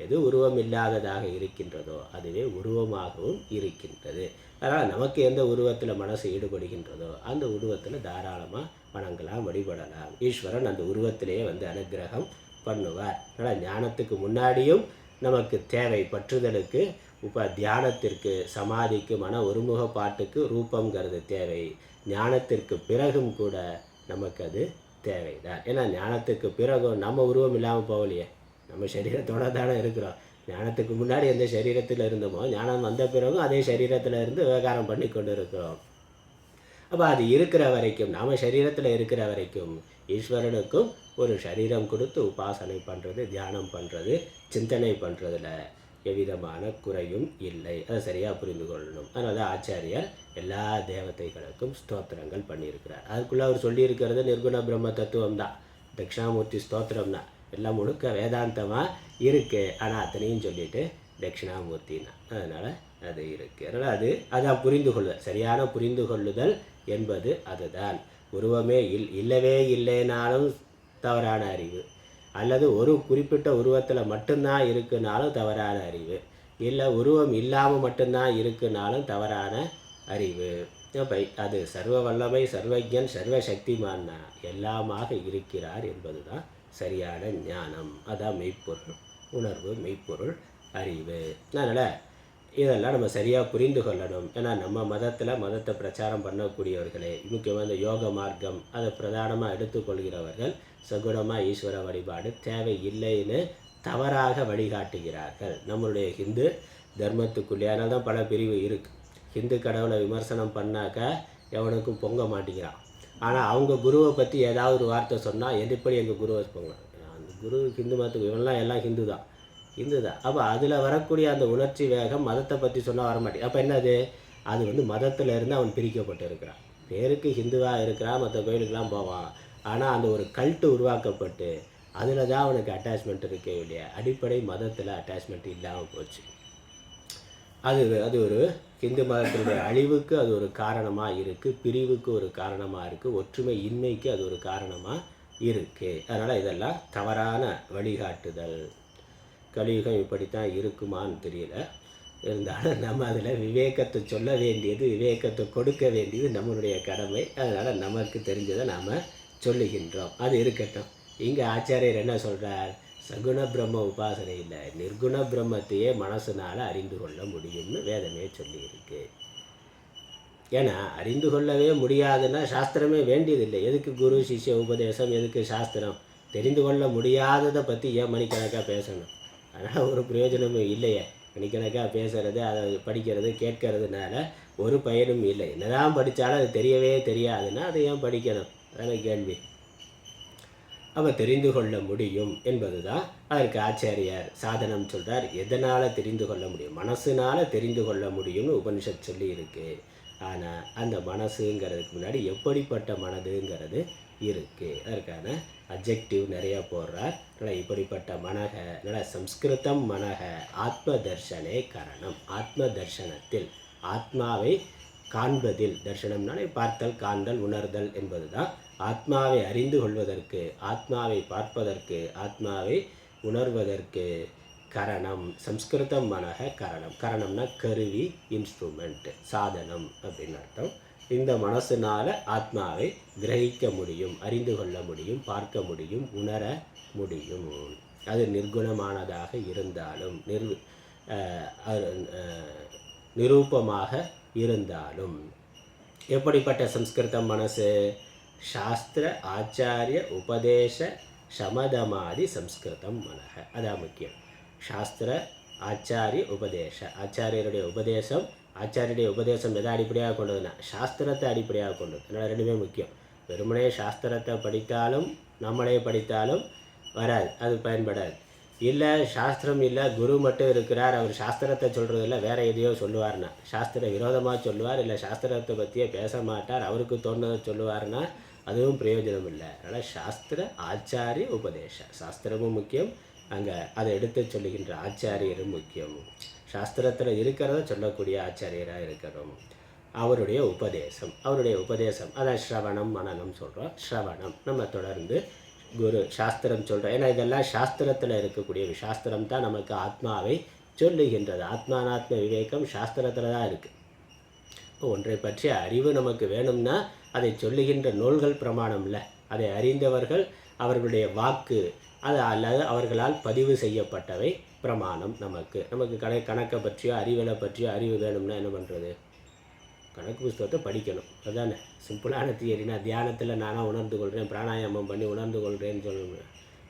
எது உருவம் இல்லாததாக இருக்கின்றதோ அதுவே உருவமாகவும் இருக்கின்றது. அதனால் நமக்கு எந்த உருவத்தில் மனசு ஈடுபடுகின்றதோ அந்த உருவத்தில் தாராளமாக வணங்கலாம், வழிபடலாம். ஈஸ்வரன் அந்த உருவத்திலேயே அனுகிரகம் பண்ணுவார். அதனால் ஞானத்துக்கு முன்னாடியும் நமக்கு தேவை பற்றுதலுக்கு, இப்போ தியானத்திற்கு, சமாதிக்கு, மன ஒருமுகப்பாட்டுக்கு ரூபங்கிறது தேவை. ஞானத்திற்கு பிறகும் கூட நமக்கு அது தேவைதான். ஏன்னா ஞானத்துக்கு பிறகு நம்ம உருவம் இல்லாமல் போகலையே, நம்ம சரீரத்தோடு தானே இருக்கிறோம். ஞானத்துக்கு முன்னாடி எந்த சரீரத்தில் இருந்தோமோ ஞானம் வந்த பிறகும் அதே சரீரத்தில் இருந்து விவகாரம் பண்ணி கொண்டு இருக்கிறோம். அப்போ அது இருக்கிற வரைக்கும், நாம் சரீரத்தில் இருக்கிற வரைக்கும் ஈஸ்வரனுக்கும் ஒரு சரீரம் கொடுத்து உபாசனை பண்ணுறது, தியானம் பண்ணுறது, சிந்தனை பண்ணுறதுல எவ்விதமான குறையும் இல்லை. அதை சரியாக புரிந்து கொள்ளணும். அதனால ஆச்சாரியர் எல்லா தேவதைகளுக்கும் ஸ்தோத்திரங்கள் பண்ணியிருக்கிறார். அதுக்குள்ளே அவர் சொல்லியிருக்கிறது நிர்குண பிரம்ம தத்துவம் தான், தட்சிணாமூர்த்தி ஸ்தோத்திரம் தான், எல்லாம் முழுக்க வேதாந்தமாக இருக்குது. ஆனால் அத்தனையும் சொல்லிவிட்டு தட்சிணாமூர்த்தின்னா அதனால் அது இருக்குது. அதனால் அதான் புரிந்து கொள்ளுதல், சரியான புரிந்து கொள்ளுதல் என்பது அதுதான். உருவமே இல்லவே இல்லைனாலும் தவறான அறிவு, அல்லது ஒரு குறிப்பிட்ட உருவத்தில் மட்டும்தான் இருக்குனாலும் தவறான அறிவு, இல்லை உருவம் இல்லாமல் மட்டும்தான் இருக்குனாலும் தவறான அறிவு. அப்போ அது சர்வ வல்லமை, சர்வஜன், சர்வசக்திமான்னா எல்லாமாக இருக்கிறார் என்பது தான் சரியான ஞானம். அதான் மெய்ப்பொருள் உணர்வு, மெய்ப்பொருள் அறிவு. அதனால் இதெல்லாம் நம்ம சரியாக புரிந்து கொள்ளணும். ஏன்னா நம்ம மதத்தை பிரச்சாரம் பண்ணக்கூடியவர்களே, முக்கியமாக இந்த யோக மார்க்கம் அதை பிரதானமாக எடுத்துக்கொள்கிறவர்கள் சகுணமாக ஈஸ்வர வழிபாடு தேவை இல்லைன்னு தவறாக வழிகாட்டுகிறார்கள். நம்மளுடைய ஹிந்து தர்மத்துக்குள்ளே அதனால தான் பல பிரிவு இருக்குது. ஹிந்து கடவுளை விமர்சனம் பண்ணாக்கா எவனுக்கும் பொங்க மாட்டேங்கிறான். ஆனால் அவங்க குருவை பற்றி ஏதாவது ஒரு வார்த்தை சொன்னால் எப்படி எங்கள் குருவை பொங்க, அந்த குரு ஹிந்து மதத்துக்கு இவன்லாம் எல்லாம் ஹிந்து தான். அப்போ அதில் வரக்கூடிய அந்த உணர்ச்சி வேகம் மதத்தை பற்றி சொன்னால் வரமாட்டேன். அப்போ என்னது, அது மதத்தில் இருந்து அவன் பிரிக்கப்பட்டு இருக்கிறான். பேருக்கு ஹிந்துவாக இருக்கிறான், மற்ற கோயிலுக்கெல்லாம் போவான். ஆனால் அந்த ஒரு கல்ட்டு உருவாக்கப்பட்டு அதில் தான் அவனுக்கு அட்டாச்மெண்ட் இருக்கே இல்லையா. அடிப்படை மதத்தில் அட்டாச்மெண்ட் இல்லாமல் போச்சு. அது ஒரு ஹிந்து மதத்தினுடைய அழிவுக்கு அது ஒரு காரணமாக இருக்குது, பிரிவுக்கு ஒரு காரணமாக இருக்குது, ஒற்றுமை இன்மைக்கு அது ஒரு காரணமாக இருக்குது. அதனால் இதெல்லாம் தவறான வழிகாட்டுதல். கலியுகம் இப்படித்தான் இருக்குமான்னு தெரியல. இருந்தாலும் நம்ம அதில் விவேகத்தை சொல்ல வேண்டியது, விவேகத்தை கொடுக்க வேண்டியது நம்மளுடைய கடமை. அதனால் நமக்கு தெரிஞ்சதை நாம் சொல்லுகின்றோம். அது இருக்கட்டும். இங்கே ஆச்சாரியர் என்ன சொல்கிறார், சகுண பிரம்ம உபாசனை இல்லை, நிர்குண பிரம்மத்தையே மனசுனால் அறிந்து கொள்ள முடியும்னு வேதமே சொல்லியிருக்கு. ஏன்னா அறிந்து கொள்ளவே முடியாதுன்னா சாஸ்திரமே வேண்டியதில்லை. எதுக்கு குரு சிஷ்ய உபதேசம், எதுக்கு சாஸ்திரம்? தெரிந்து கொள்ள முடியாததை பற்றி ஏன் மணிக்கணக்காக பேசணும்? அதனால் ஒரு பிரயோஜனமும் இல்லையே. மணிக்கணக்காக பேசுகிறது, அதை படிக்கிறது, கேட்கறதுனால ஒரு பயனும் இல்லை. என்னதான் படித்தாலும் அது தெரியவே தெரியாதுன்னா அதை ஏன் படிக்கணும்? அதான கேள்வி. அப்போ தெரிந்து கொள்ள முடியும் என்பது தான் அதற்கு ஆச்சாரியார் சாதனம் சொல்கிறார். எதனால் தெரிந்து கொள்ள முடியும்? மனசுனால் தெரிந்து கொள்ள முடியும்னு உபனிஷத் சொல்லி இருக்கு. ஆனால் அந்த மனசுங்கிறதுக்கு முன்னாடி எப்படிப்பட்ட மனதுங்கிறது இருக்குது. அதற்கான அப்ஜெக்டிவ் நிறையா போடுறார். அதனால் இப்படிப்பட்ட மனக, அதனால் சம்ஸ்கிருதம் மனக ஆத்ம தர்ஷனே கரணம். ஆத்ம தர்ஷனத்தில் ஆத்மாவை காண்பதில், தர்ஷனம்னாலே பார்த்தல், காண்தல், உணர்தல் என்பது தான். ஆத்மாவை அறிந்து கொள்வதற்கு, ஆத்மாவை பார்ப்பதற்கு, ஆத்மாவை உணர்வதற்கு கரணம். சம்ஸ்கிருதம் மனக கரணம். கரணம்னா கருவி, இன்ஸ்ட்ருமெண்ட், சாதனம் அப்படின்னு அர்த்தம். இந்த மனசுனால் ஆத்மாவை கிரகிக்க முடியும், அறிந்து கொள்ள முடியும், பார்க்க முடியும், உணர முடியும். அது நிர்குணமானதாக இருந்தாலும் நிரூபமாக இருந்தாலும். எப்படிப்பட்ட சம்ஸ்கிருதம் மனசு? சாஸ்திர ஆச்சாரிய உபதேச சமதமாதி சம்ஸ்கிருதம் மனக. அதான் முக்கியம். சாஸ்திர ஆச்சாரிய உபதேச, ஆச்சாரியருடைய உபதேசம். ஆச்சாரியருடைய உபதேசம் எதை அடிப்படையாக கொண்டதுன்னா சாஸ்திரத்தை அடிப்படையாக கொண்டது. அதனால் ரெண்டுமே முக்கியம். வெறுமனே சாஸ்திரத்தை படித்தாலும் நம்மளே படித்தாலும் வராது, அது பயன்படாது. இல்லை சாஸ்திரம் இல்லை, குரு மட்டும் இருக்கிறார், அவர் சாஸ்திரத்தை சொல்கிறதில்ல, வேறு எதையோ சொல்லுவார்னா, சாஸ்திர விரோதமாக சொல்லுவார், இல்லை சாஸ்திரத்தை பற்றியே பேச மாட்டார், அவருக்கு தோணுதை சொல்லுவார்னா அதுவும் பிரயோஜனம் இல்லை. அதனால் சாஸ்திர ஆச்சாரிய உபதேச, சாஸ்திரமும் முக்கியம், அங்கே அதை எடுத்து சொல்லுகின்ற ஆச்சாரியரும் முக்கியம். சாஸ்திரத்தில் இருக்கிறத சொல்லக்கூடிய ஆச்சாரியராக இருக்கணும். அவருடைய உபதேசம் அதான் ஸ்ரவணம் மனனம் சொல்கிறோம். ஸ்ரவணம் நம்ம தொடர்ந்து குரு சாஸ்திரம் சொல்கிறோம். ஏன்னா இதெல்லாம் சாஸ்திரத்தில் இருக்கக்கூடிய சாஸ்திரம் தான் நமக்கு ஆத்மாவை சொல்லுகின்றது. ஆத்மானாத்ம விவேகம் சாஸ்திரத்தில் தான் இருக்குது. ஒன்றை பற்றிய அறிவு நமக்கு வேணும்னா அதை சொல்லுகின்ற நூல்கள் பிரமாணம் இல்லை. அதை அறிந்தவர்கள் அவர்களுடைய வாக்கு, அது அல்லது அவர்களால் பதிவு செய்யப்பட்டவை பிரமாணம். நமக்கு கணக்கை பற்றியோ அறிவியலை பற்றியோ அறிவு வேணும்னா என்ன பண்ணுறது? கணக்கு புஸ்தகத்தை படிக்கணும். அதுதானே சிம்பிளான தியரினா. தியானத்தில் நானாக உணர்ந்து கொள்கிறேன், பிராணாயாமம் பண்ணி உணர்ந்து கொள்கிறேன்னு சொல்லணும்.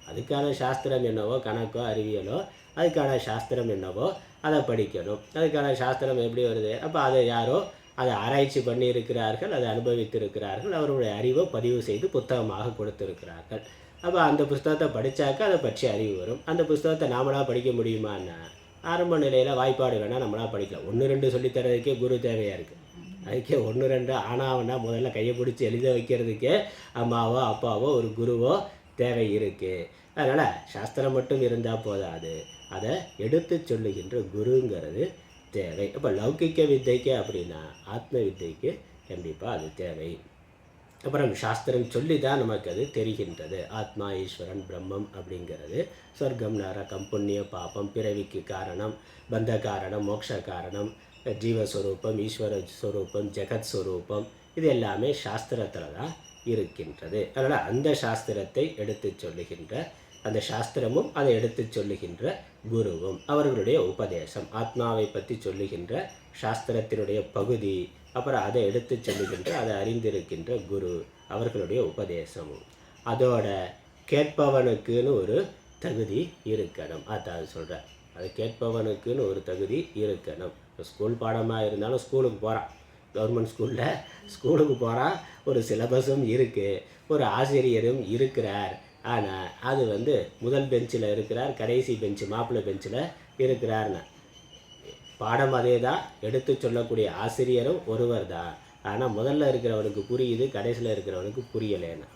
அதுக்கான சாஸ்திரம் என்னவோ, கணக்கோ அறிவியலோ, அதுக்கான சாஸ்திரம் என்னவோ அதை படிக்கணும். அதுக்கான சாஸ்திரம் எப்படி வருது? அப்போ அதை யாரோ அதை ஆராய்ச்சி பண்ணி இருக்கிறார்கள், அதை அனுபவித்திருக்கிறார்கள், அவருடைய அறிவை பதிவு செய்து புத்தகமாக கொடுத்துருக்கிறார்கள். அப்போ அந்த புஸ்தகத்தை படித்தாக்கா அதை பற்றி அறிவு வரும். அந்த புஸ்தகத்தை நாமளாக படிக்க முடியுமான்னா ஆரம்ப நிலையில் வாய்ப்பாடு வேணால் நம்மளாக படிக்கலாம். 1-2 சொல்லித்தரதுக்கே குரு தேவையாக இருக்குது. அதுக்கே 1-2 ஆனாவன்னா முதல்ல கையை பிடிச்சி எழுத வைக்கிறதுக்கே அம்மாவோ அப்பாவோ ஒரு குருவோ தேவை இருக்குது. அதனால் சாஸ்திரம் மட்டும் இருந்தால் போதாது, அதை எடுத்து சொல்லுகின்ற குருங்கிறது தேவை. அப்போ லௌகிக்க வித்தைக்கு அப்படின்னா ஆத்ம வித்தைக்கு கண்டிப்பாக அது தேவை. அப்புறம் சாஸ்திரம் சொல்லி தான் நமக்கு அது தெரிகின்றது. ஆத்மா, ஈஸ்வரன், பிரம்மம் அப்படிங்கிறது சொர்க்கம், நரகம், புண்ணிய பாபம், பிறவிக்கு காரணம், பந்த காரணம், மோட்ச காரணம், ஜீவஸ்வரூபம், ஈஸ்வர ஸ்வரூபம், ஜெகத் ஸ்வரூபம், இது எல்லாமே சாஸ்திரத்தில் தான் இருக்கின்றது. அதனால் அந்த சாஸ்திரத்தை எடுத்து சொல்லுகின்ற அந்த சாஸ்திரமும் அதை எடுத்து சொல்லுகின்ற குருவும் அவர்களுடைய உபதேசம், ஆத்மாவை பற்றி சொல்லுகின்ற சாஸ்திரத்தினுடைய பகுதி, அப்புறம் அதை எடுத்து சொல்லுகின்ற அதை அறிந்திருக்கின்ற குரு அவர்களுடைய உபதேசமும், அதோட கேட்பவனுக்குன்னு ஒரு தகுதி இருக்கணும். அதான் சொல்கிறேன். அதை கேட்பவனுக்குன்னு ஒரு தகுதி இருக்கணும். இப்போ ஸ்கூல் பாடமாக இருந்தாலும் ஸ்கூலுக்கு போகிறான், கவர்மெண்ட் ஸ்கூலுக்கு போகிறான், ஒரு சிலபஸும் இருக்குது, ஒரு ஆசிரியரும் இருக்கிறார். ஆனால் அது வந்து முதல் பெஞ்சில் இருக்கிறார், கடைசி பெஞ்சு மாப்பிள்ளை பெஞ்சில் இருக்கிறார்னா பாடம் அதே தான், எடுத்து சொல்லக்கூடிய ஆசிரியரும் ஒருவர் தான். ஆனால் முதல்ல இருக்கிறவனுக்கு புரியுது, கடைசியில் இருக்கிறவனுக்கு புரியலைன்னா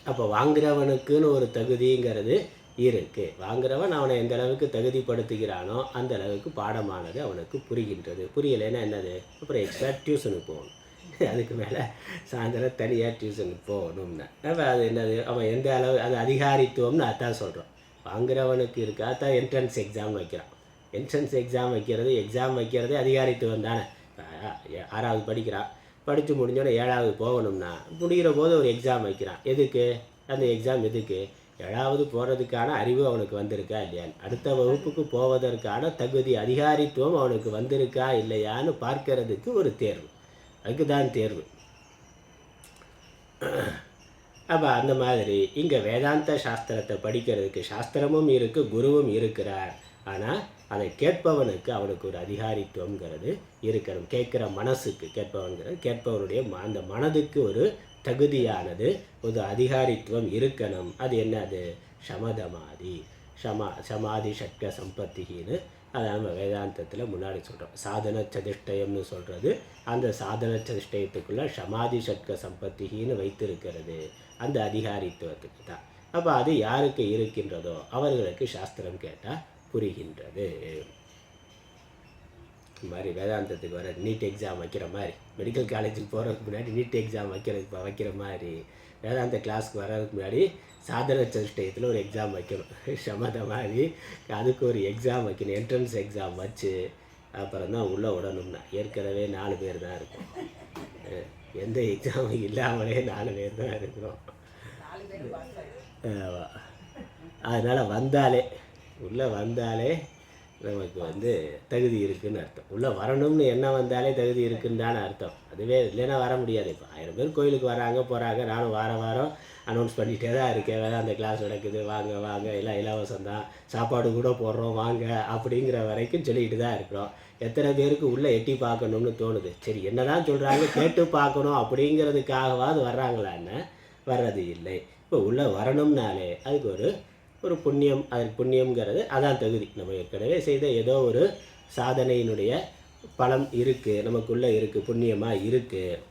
அப்போ வாங்குறவனுக்குன்னு ஒரு தகுதிங்கிறது இருக்குது. வாங்குறவன் அவனை எந்த அளவுக்கு தகுதிப்படுத்துகிறானோ அந்த அளவுக்கு பாடமானது அவனுக்கு புரிகின்றது. புரியலைன்னா என்னது, அப்புறம் எக்ஸ்ட்ரா டியூஷனுக்கு போகணும். அதுக்கு மேலே சாயந்தரம் தனியாக டியூஷனுக்கு போகணும்னா அப்போ அது என்னது, அவன் எந்த அளவு அது அதிகாரித்துவம்னு அதான் சொல்கிறோம். வாங்குறவனுக்கு இருக்கா தான் என்ட்ரன்ஸ் எக்ஸாம் வைக்கிறான். என்ட்ரன்ஸ் எக்ஸாம் வைக்கிறதே அதிகாரித்துவம் தானே. 6வது படிக்கிறான், படித்து முடிஞ்சோடனே 7வது போகணும்னா முடிகிற போது ஒரு எக்ஸாம் வைக்கிறான். எதுக்கு அந்த எக்ஸாம்? எதுக்கு? 7வது போகிறதுக்கான அறிவு அவனுக்கு வந்திருக்கா இல்லையான்னு, அடுத்த வகுப்புக்கு போவதற்கான தகுதி அதிகாரித்துவம் அவனுக்கு வந்திருக்கா இல்லையான்னு பார்க்கறதுக்கு ஒரு தேர்வு, அதுக்கு தான் தேர்வு. அப்போ அந்த மாதிரி இங்கே வேதாந்த சாஸ்திரத்தை படிக்கிறதுக்கு சாஸ்திரமும் இருக்குது, குருவும் இருக்கிறார். ஆனால் அதை கேட்பவனுக்கு அவனுக்கு ஒரு அதிகாரித்துவங்கிறது இருக்கணும். கேட்குற மனசுக்கு கேட்பவனுடைய அந்த மனதுக்கு ஒரு தகுதியானது, ஒரு அதிகாரித்துவம் இருக்கணும். அது என்னது? சமதமாதி, சமாதி ஷட்க சம்பத்தின்னு அதை நம்ம வேதாந்தத்தில் முன்னாடி சொல்கிறோம். சாதன சதிஷ்டயம்னு சொல்கிறது அந்த சாதன சதிஷ்டயத்துக்குள்ளே சமாதி ஷட்க சம்பத்தின்னு வைத்திருக்கிறது அந்த அதிகாரித்துவத்துக்கு தான். அப்போ அது யாருக்கு இருக்கின்றதோ அவர்களுக்கு சாஸ்திரம் கேட்டால் புரிகின்றது. இது மாதிரி வேதாந்தத்துக்கு வர நீட் எக்ஸாம் வைக்கிற மாதிரி, மெடிக்கல் காலேஜுக்கு போகிறதுக்கு முன்னாடி நீட் எக்ஸாம் வைக்கிற மாதிரி வேதாந்த கிளாஸ்க்கு வர்றதுக்கு முன்னாடி சாதன சதுஷ்டயத்தில் ஒரு எக்ஸாம் வைக்கணும். சமத மாதிரி அதுக்கு ஒரு எக்ஸாம் வைக்கணும், என்ட்ரன்ஸ் எக்ஸாம் வச்சு அப்புறம் தான் உள்ளே விடணும்னா. ஏற்கனவே 4 பேர் தான் இருக்கும், எந்த எக்ஸாமும் இல்லாமலே 4 பேர் தான் இருக்கிறோம். அதனால் உள்ளே வந்தாலே நமக்கு வந்து தகுதி இருக்குதுன்னு அர்த்தம். உள்ளே வரணும்னு என்ன வந்தாலே தகுதி இருக்குன்னு தானே அர்த்தம். அதுவே இல்லைன்னா வர முடியாது. இப்போ 1000 பேர் கோயிலுக்கு வராங்க போகிறாங்க, நானும் வாரம் அனௌன்ஸ் பண்ணிகிட்டே தான் இருக்கேன், அந்த கிளாஸ் நடக்குது, வாங்க எல்லாம் இலவசம் தான், சாப்பாடு கூட போடுறோம் வாங்க அப்படிங்கிற வரைக்கும் சொல்லிக்கிட்டு தான் இருக்கிறோம். எத்தனை பேருக்கு உள்ளே எட்டி பார்க்கணும்னு தோணுது? சரி என்ன தான் சொல்கிறாங்க, கேட்டு பார்க்கணும் அப்படிங்கிறதுக்காகவாது வர்றாங்களான்னு வர்றது இல்லை. இப்போ உள்ளே வரணும்னாலே அதுக்கு ஒரு புண்ணியம், அதற்கு புண்ணியங்கிறது அதான் தகுதி. நம்ம ஏற்கனவே செய்த ஏதோ ஒரு சாதனையினுடைய பலம் இருக்குது, நமக்குள்ளே இருக்குது, புண்ணியமாக இருக்குது.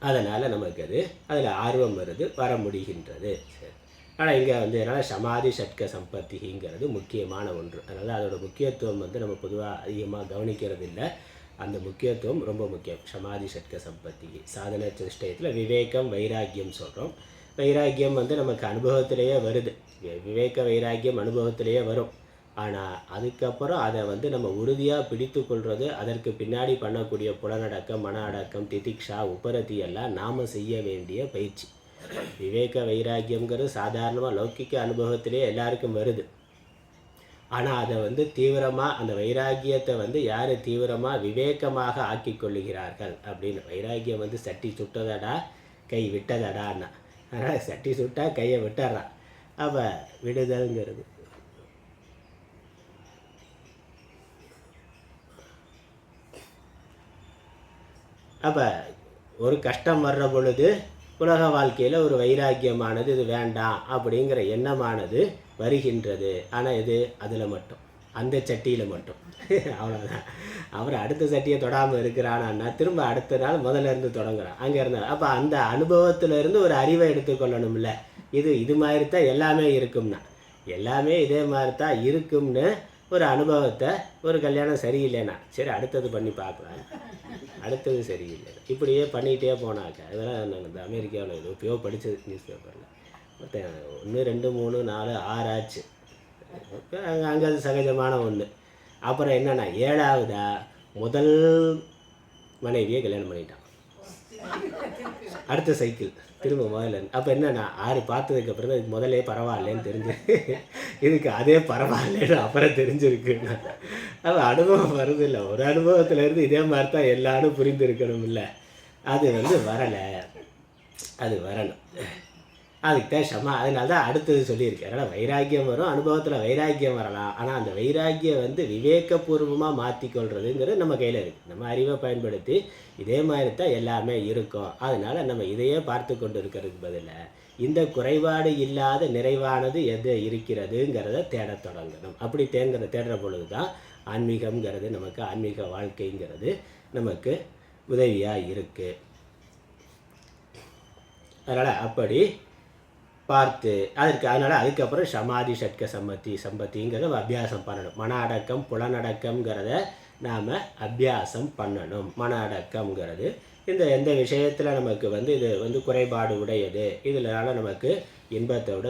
அதனால் நமக்கு அதில் ஆர்வம் வர முடிகின்றது. சரி, ஆனால் இங்கே என்னால் சமாதி ஷட்க சம்பத்திங்கிறது முக்கியமான ஒன்று. அதனால் அதோட முக்கியத்துவம் நம்ம பொதுவாக அதிகமாக கவனிக்கிறது இல்லை. அந்த முக்கியத்துவம் ரொம்ப முக்கியம். சமாதி ஷட்க சம்பத்தி சாதன சிஷ்டயத்தில் விவேகம் வைராக்கியம் சொல்கிறோம். வைராக்கியம் நமக்கு அனுபவத்திலேயே வருது. விவேக வைராக்கியம் அனுபவத்திலேயே வரும். ஆனால் அதுக்கப்புறம் அதை நம்ம உறுதியாக பிடித்து கொள்வது, அதற்கு பின்னாடி பண்ணக்கூடிய புலனடக்கம், மன அடக்கம், திதிக்ஷா, உபரதி எல்லாம் நாம் செய்ய வேண்டிய பயிற்சி. விவேக வைராக்கியங்கிறது சாதாரணமாக லௌகிக்க அனுபவத்திலே எல்லாருக்கும் வருது. ஆனால் அதை தீவிரமாக அந்த வைராக்கியத்தை யார் தீவிரமாக விவேகமாக ஆக்கி கொள்ளுகிறார்கள் அப்படின்னு. வைராக்கியம் சட்டி சுட்டதடா கை விட்டதடான்னா, அதனால் சட்டி சுட்டால் கையை விட்டுறான். அப்போ விடுதல்ங்கிறது அப்போ ஒரு கஷ்டம் வர்ற பொழுது உலக வாழ்க்கையில் ஒரு வைராக்கியமானது இது வேண்டாம் அப்படிங்கிற எண்ணமானது வருகின்றது. ஆனால் இது அதில் மட்டும், அந்த சட்டியில் மட்டும். அவ்வளோதான். அப்புறம் அடுத்த சட்டியை தொடாமல் இருக்கிறானா திரும்ப அடுத்த நாள் முதல்ல இருந்து தொடங்குறான் அங்கே இருந்தால். அப்போ அந்த அனுபவத்திலேருந்து ஒரு அறிவை எடுத்துக்கொள்ளணும்ல. இது மாதிரி தான் எல்லாமே இருக்கும்னா, எல்லாமே இதே மாதிரி தான் இருக்கும்னு ஒரு அனுபவத்தை, ஒரு கல்யாணம் சரியில்லைன்னா சரி அடுத்தது பண்ணி பார்க்கலாம், அடுத்தது சரியில்லை, இப்படியே பண்ணிகிட்டே போனாக்க. இதெல்லாம் நாங்கள் இந்த அமெரிக்காவில் எப்பயோ படித்தது நியூஸ் பேப்பரில். 1 2 3 4 6 ஆச்சு. அங்கே அது சகஜமான ஒன்று. அப்புறம் என்னென்னா 7வதா முதல் மனைவியை கல்யாணம் பண்ணிட்டான், அடுத்த சைக்கிள் திரும்ப முதல்ல. அப்போ என்னென்னா 6 பார்த்ததுக்கப்புறம் தான் இதுக்கு முதலே பரவாயில்லன்னு தெரிஞ்சு, இதுக்கு அதே பரவாயில்லன்னு அப்புறம் தெரிஞ்சிருக்குன்னா. அப்போ அனுபவம் வருது இல்லை, ஒரு அனுபவத்திலேருந்து இதே மாதிரி தான் எல்லாரும் புரிந்து இருக்கணும் இல்லை. அது வரலை, அது வரணும். அதுக்கு தான் ஷமா. அதனால தான் அடுத்தது சொல்லியிருக்கு. அதனால் வைராக்கியம் வரும், அனுபவத்தில் வைராக்கியம் வரலாம். ஆனால் அந்த வைராக்கியம் வந்து விவேகபூர்வமாக மாற்றிக்கொள்றதுங்கிறது நம்ம கையில் இருக்குது. நம்ம அறிவை பயன்படுத்தி இதே மாதிரி தான் எல்லாமே இருக்கும். அதனால் நம்ம இதையே பார்த்து கொண்டு இருக்கிறதுக்கு பதிலாக இந்த குறைபாடு இல்லாத நிறைவானது எது இருக்கிறதுங்கிறத தேடத் தொடங்கணும். அப்படி தேடுற பொழுது தான் ஆன்மீகம்ங்கிறது நமக்கு, ஆன்மீக வாழ்க்கைங்கிறது நமக்கு உதவியாக இருக்குது. அதனால் அப்படி பார்த்து அதனால் அதுக்கப்புறம் சமாதி ஷட்க சம்பத்திங்கிறத நம்ம அபியாசம் பண்ணணும். மன அடக்கம் புலனடக்கம்ங்கிறத நாம் அபியாசம் பண்ணணும். மன அடக்கம்ங்கிறது எந்த விஷயத்தில் நமக்கு இது குறைபாடு உடையது, இதனால நமக்கு இன்பத்தை விட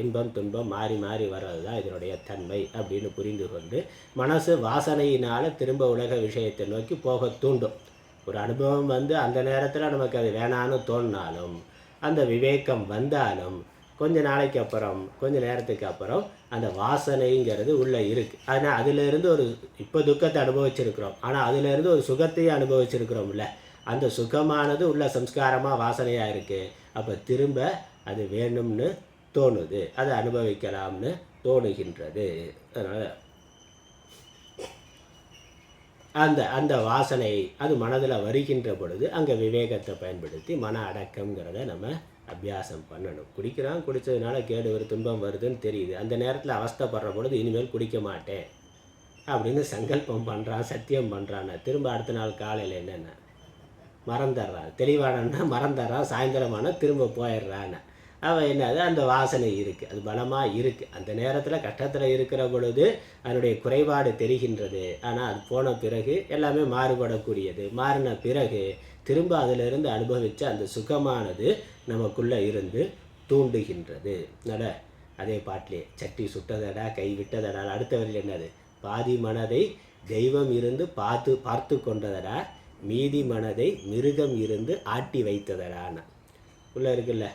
இன்பம் துன்பம் மாறி மாறி வர்றது தான் இதனுடைய தன்மை அப்படின்னு புரிந்து கொண்டு மனசு வாசனையினால் திரும்ப உலக விஷயத்தை நோக்கி போக தூண்டும். ஒரு அனுபவம் அந்த நேரத்தில் நமக்கு அது வேணான்னு தோணினாலும், அந்த விவேகம் வந்தாலும் கொஞ்ச நேரத்துக்கு அப்புறம் அந்த வாசனைங்கிறது உள்ளே இருக்குது. ஆனால் அதிலிருந்து இப்போ துக்கத்தை அனுபவிச்சிருக்கிறோம், ஆனால் அதிலிருந்து ஒரு சுகத்தையும் அனுபவிச்சிருக்கிறோம்ல, அந்த சுகமானது உள்ள சம்ஸ்காரமாக வாசனையாக இருக்குது. அப்போ திரும்ப அது வேணும்னு தோணுது, அதை அனுபவிக்கலாம்னு தோணுகின்றது. அதனால் அந்த வாசனை அது மனதில் வருகின்ற பொழுது அங்கே விவேகத்தை பயன்படுத்தி மன அடக்கம்ங்கிறத நம்ம அபியாசம் பண்ணணும். குடித்ததுனால கேடு ஒரு துன்பம் வருதுன்னு தெரியுது. அந்த நேரத்தில் அவஸ்தைப்படுற பொழுது இனிமேல் குடிக்க மாட்டேன் அப்படின்னு சங்கல்பம் பண்ணுறான், சத்தியம் பண்ணுறான்னு திரும்ப அடுத்த நாள் காலையில் என்னென்ன மறந்துடுறான். தெளிவானன்னா மறந்துடுறான், சாயந்தரமான திரும்ப போயிடுறான்னு. அவன் என்னது அந்த வாசனை இருக்குது, அது பலமாக இருக்குது. அந்த நேரத்தில் கஷ்டத்தில் இருக்கிற பொழுது அதனுடைய குறைபாடு தெரிகின்றது. ஆனால் அது போன பிறகு எல்லாமே மாறுபடக்கூடியது. மாறின பிறகு திரும்ப அதிலிருந்து அனுபவித்த அந்த சுகமானது நமக்குள்ளே இருந்து தூண்டுகின்றது. அதே பாட்டிலே சட்டி சுட்டதடா கை விட்டதடா, அடுத்த வரையில் என்னது, பாதி மனதை தெய்வம் இருந்து பார்த்து கொண்டதடா, மீதி மனதை மிருகம் இருந்து ஆட்டி வைத்ததடான்னு உள்ளே இருக்குல்ல.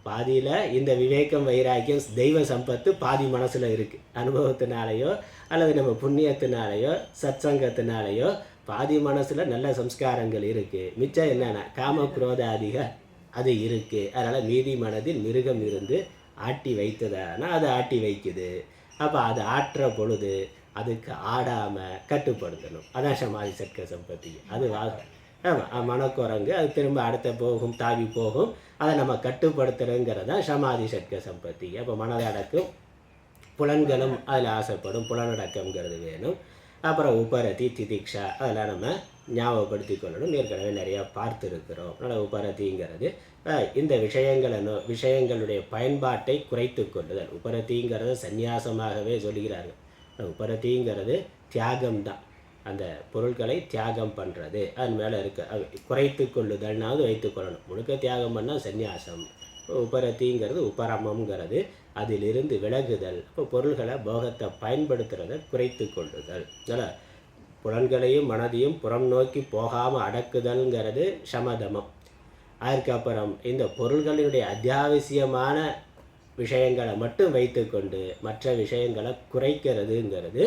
பாதியில் இந்த விவேகம் வைராக்கியம் தெய்வ சம்பத்து பாதி மனசில் இருக்குது. அனுபவத்தினாலேயோ அல்லது நம்ம புண்ணியத்தினாலேயோ சத்சங்கத்தினாலேயோ பாதி மனசில் நல்ல சம்ஸ்காரங்கள் இருக்குது. மிச்சம் என்னென்னா காம குரோதாதிகள் அது இருக்குது. அதனால் மீதி மனதில் மிருகம் இருந்து ஆட்டி வைத்ததானா அது ஆட்டி வைக்குது. அப்போ அது ஆட்டுற பொழுது அதுக்கு ஆடாமல் கட்டுப்படுத்தணும். அதான் சமாதி சட்க சம்பத்தி. அது ஆமாம், மனக்குரங்கு அது திரும்ப அடுத்த போகும், தாவி போகும். அதை நம்ம கட்டுப்படுத்துகிறோங்கிறது தான் சமாதி சட்க சம்பத்தி. அப்போ மனதடக்கம், புலன்களும் அதில் ஆசைப்படும், புலனடக்கம்ங்கிறது வேணும். அப்புறம் உபரதி திதிக்ஷா அதெல்லாம் நம்ம ஞாபகப்படுத்தி கொள்ளணும். ஏற்கனவே நிறையா பார்த்துருக்கிறோம். அதனால் உபரதிங்கிறது இந்த விஷயங்களுடைய பயன்பாட்டை குறைத்து கொள்ளுதல். உபரதிங்கிறது சந்நியாசமாகவே சொல்கிறார்கள். உபரதிங்கிறது தியாகம்தான், அந்த பொருட்களை தியாகம் பண்ணுறது. அதன் மேலே குறைத்து கொள்ளுதல்னாவது வைத்துக்கொள்ளணும். முழுக்க தியாகம் பண்ணால் சந்நியாசம். உபரத்திங்கிறது உபரமங்கிறது அதிலிருந்து விலகுதல். இப்போ பொருள்களை போகத்தை பயன்படுத்துகிறத குறைத்து கொள்ளுதல். அதனால் புலன்களையும் மனதையும் புறம் நோக்கி போகாமல் அடக்குதல்ங்கிறது சமதமம். அதுக்கப்புறம் இந்த பொருள்களினுடைய அத்தியாவசியமான விஷயங்களை மட்டும் வைத்துக்கொண்டு மற்ற விஷயங்களை குறைக்கிறதுங்கிறது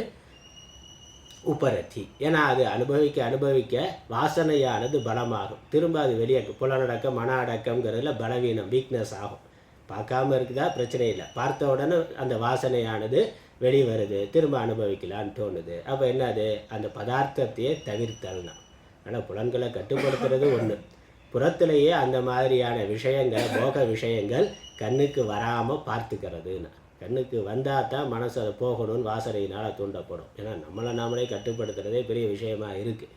உபரத்தி. ஏன்னா அது அனுபவிக்க வாசனையானது பலமாகும். திரும்ப அது வெளியே புலனடக்கம் மன அடக்கம்ங்கிறதுல பலவீனம், வீக்னஸ் ஆகும். பார்க்காம இருக்குதா பிரச்சனை இல்லை, பார்த்த உடனே அந்த வாசனையானது வெளிவருது, திரும்ப அனுபவிக்கலான்னு தோணுது. அப்போ என்னது, அந்த பதார்த்தத்தையே தவிர்த்தல்னா. ஆனால் புலன்களை கட்டுப்படுத்துறது ஒன்று, புறத்திலேயே அந்த மாதிரியான விஷயங்கள், போக விஷயங்கள் கண்ணுக்கு வராமல் பார்த்துக்கிறதுன்னு. கண்ணுக்கு வந்தால் தான் மனசு அதை போகணும்னு வாசனையினால் தூண்டப்படும். ஏன்னா நாமளே கட்டுப்படுத்துகிறதே பெரிய விஷயமாக இருக்குது.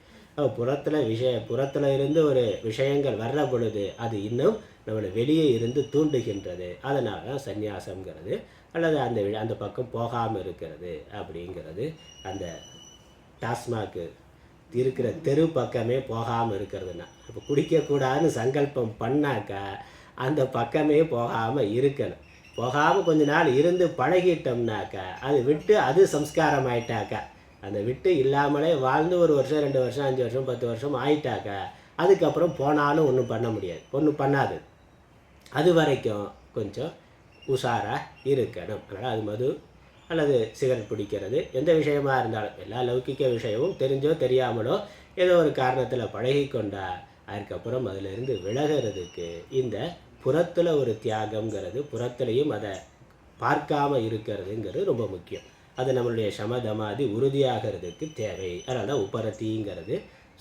புறத்தில் இருந்து ஒரு விஷயங்கள் வர்ற பொழுது அது இன்னும் நம்மளை வெளியே இருந்து தூண்டுகின்றது. அதனால தான் சந்நியாசம்ங்கிறது, அல்லது அந்த பக்கம் போகாமல் இருக்கிறது அப்படிங்கிறது. அந்த டாஸ்மாக்கு இருக்கிற தெரு பக்கமே போகாமல் இருக்கிறதுனா, இப்போ குடிக்கக்கூடாதுன்னு சங்கல்பம் பண்ணாக்கா அந்த பக்கமே போகாமல் இருக்கணும். போகாமல் கொஞ்ச நாள் இருந்து பழகிட்டோம்னாக்கா அது விட்டு அது சம்ஸ்காரம் ஆயிட்டாக்கா, அந்த விட்டு இல்லாமலே வாழ்ந்து 1 வருஷம் 2 வருஷம் 5 வருஷம் 10 வருஷம் ஆயிட்டாக்கா அதுக்கப்புறம் போனாலும் ஒன்றும் பண்ண முடியாது, ஒன்றும் பண்ணாது. அது வரைக்கும் கொஞ்சம் உஷாராக இருக்கணும். அதனால் அது மது அல்லது சிகரெட் பிடிக்கிறது எந்த விஷயமா இருந்தாலும், எல்லா லௌகிக்க விஷயமும் தெரிஞ்சோ தெரியாமலோ ஏதோ ஒரு காரணத்தில் பழகி கொண்டா அதுக்கப்புறம் அதிலிருந்து விலகிறதுக்கு இந்த புறத்தில் ஒரு தியாகங்கிறது, புறத்துலையும் அதை பார்க்காம இருக்கிறதுங்கிறது ரொம்ப முக்கியம். அது நம்மளுடைய சமதமாதி உறுதியாகிறதுக்கு தேவை. அதனால தான் உபரத்திங்கிறது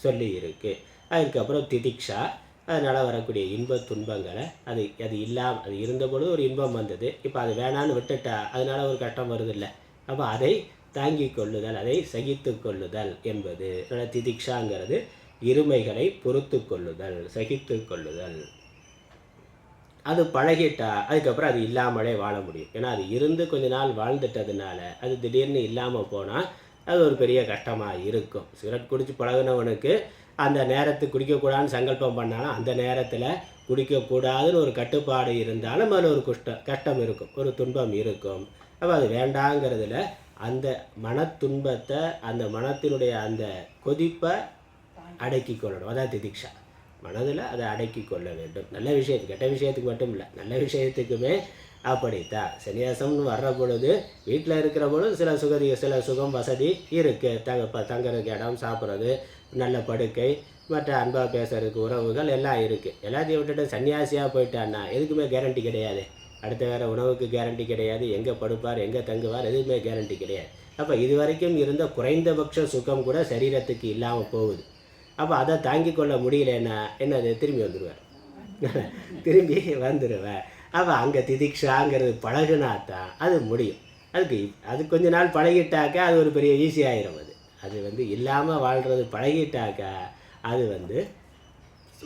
சொல்லி இருக்குது. அதுக்கப்புறம் திதிக்ஷா, அதனால் வரக்கூடிய இன்ப துன்பங்களை அது அது இருந்தபொழுது ஒரு இன்பம் வந்தது, இப்போ அது வேணான்னு விட்டுட்டா அதனால் ஒரு கஷ்டம் வருதில்லை. அப்போ அதை தாங்கி கொள்ளுதல், அதை சகித்து கொள்ளுதல் என்பது. அதனால் திதிக்ஷாங்கிறது இருமைகளை பொறுத்து கொள்ளுதல், சகித்து கொள்ளுதல். அது பழகிட்டா அதுக்கப்புறம் அது இல்லாமலே வாழ முடியும். ஏன்னா அது இருந்து கொஞ்ச நாள் வாழ்ந்துட்டதுனால அது திடீர்னு இல்லாமல் போனால் அது ஒரு பெரிய கஷ்டமாக இருக்கும். சிகரெட் குடித்து பழகினவனுக்கு அந்த நேரத்துக்கு குடிக்கக்கூடாதுன்னு சங்கல்பம் பண்ணாலும் அந்த நேரத்தில் குடிக்கக்கூடாதுன்னு ஒரு கட்டுப்பாடு இருந்தாலும் அதில் ஒரு கஷ்டம் இருக்கும், ஒரு துன்பம் இருக்கும். அப்போ அது வேண்டாங்கிறதுல அந்த மனத்துன்பத்தை, அந்த மனத்தினுடைய அந்த கொதிப்பை அடக்கி கொள்ளணும். அதான் திதிக்ஷா. மனதில் அதை அடக்கி கொள்ள வேண்டும். நல்ல விஷயத்துக்கு, கெட்ட விஷயத்துக்கு மட்டும் இல்லை, நல்ல விஷயத்துக்குமே அப்படித்தான். சன்னியாசம்னு வர்ற பொழுது வீட்டில் இருக்கிற பொழுது சில சுகம் வசதி இருக்குது. தங்குறதுக்கு இடம், சாப்பிட்றது, நல்ல படுக்கை, மற்ற அன்பாக பேசுறதுக்கு உறவுகள் எல்லாம் இருக்குது. எல்லாத்தையும் விட்டுட்டு சன்னியாசியாக போயிட்டான்னா எதுக்குமே கேரண்டி கிடையாது. அடுத்த வேறு உணவுக்கு கேரண்டி கிடையாது, எங்கே படுப்பார், எங்கே தங்குவார், எதுவுமே கேரண்டி கிடையாது. அப்போ இது வரைக்கும் இருந்த குறைந்தபட்ச சுகம் கூட சரீரத்துக்கு இல்லாமல் போகுது. அப்போ அதை தாங்கி கொள்ள முடியலன்னா என்னது, திரும்பி வந்துடுவார், திரும்பி வந்துடுவேன். அப்போ அங்கே திதிக்ஷாங்கிறது பழகுனாத்தான் அது முடியும். அது கொஞ்ச நாள் பழகிட்டாக்கா அது ஒரு பெரிய ஈஸியாகிடும். அது இல்லாமல் வாழ்கிறது பழகிட்டாக்கா அது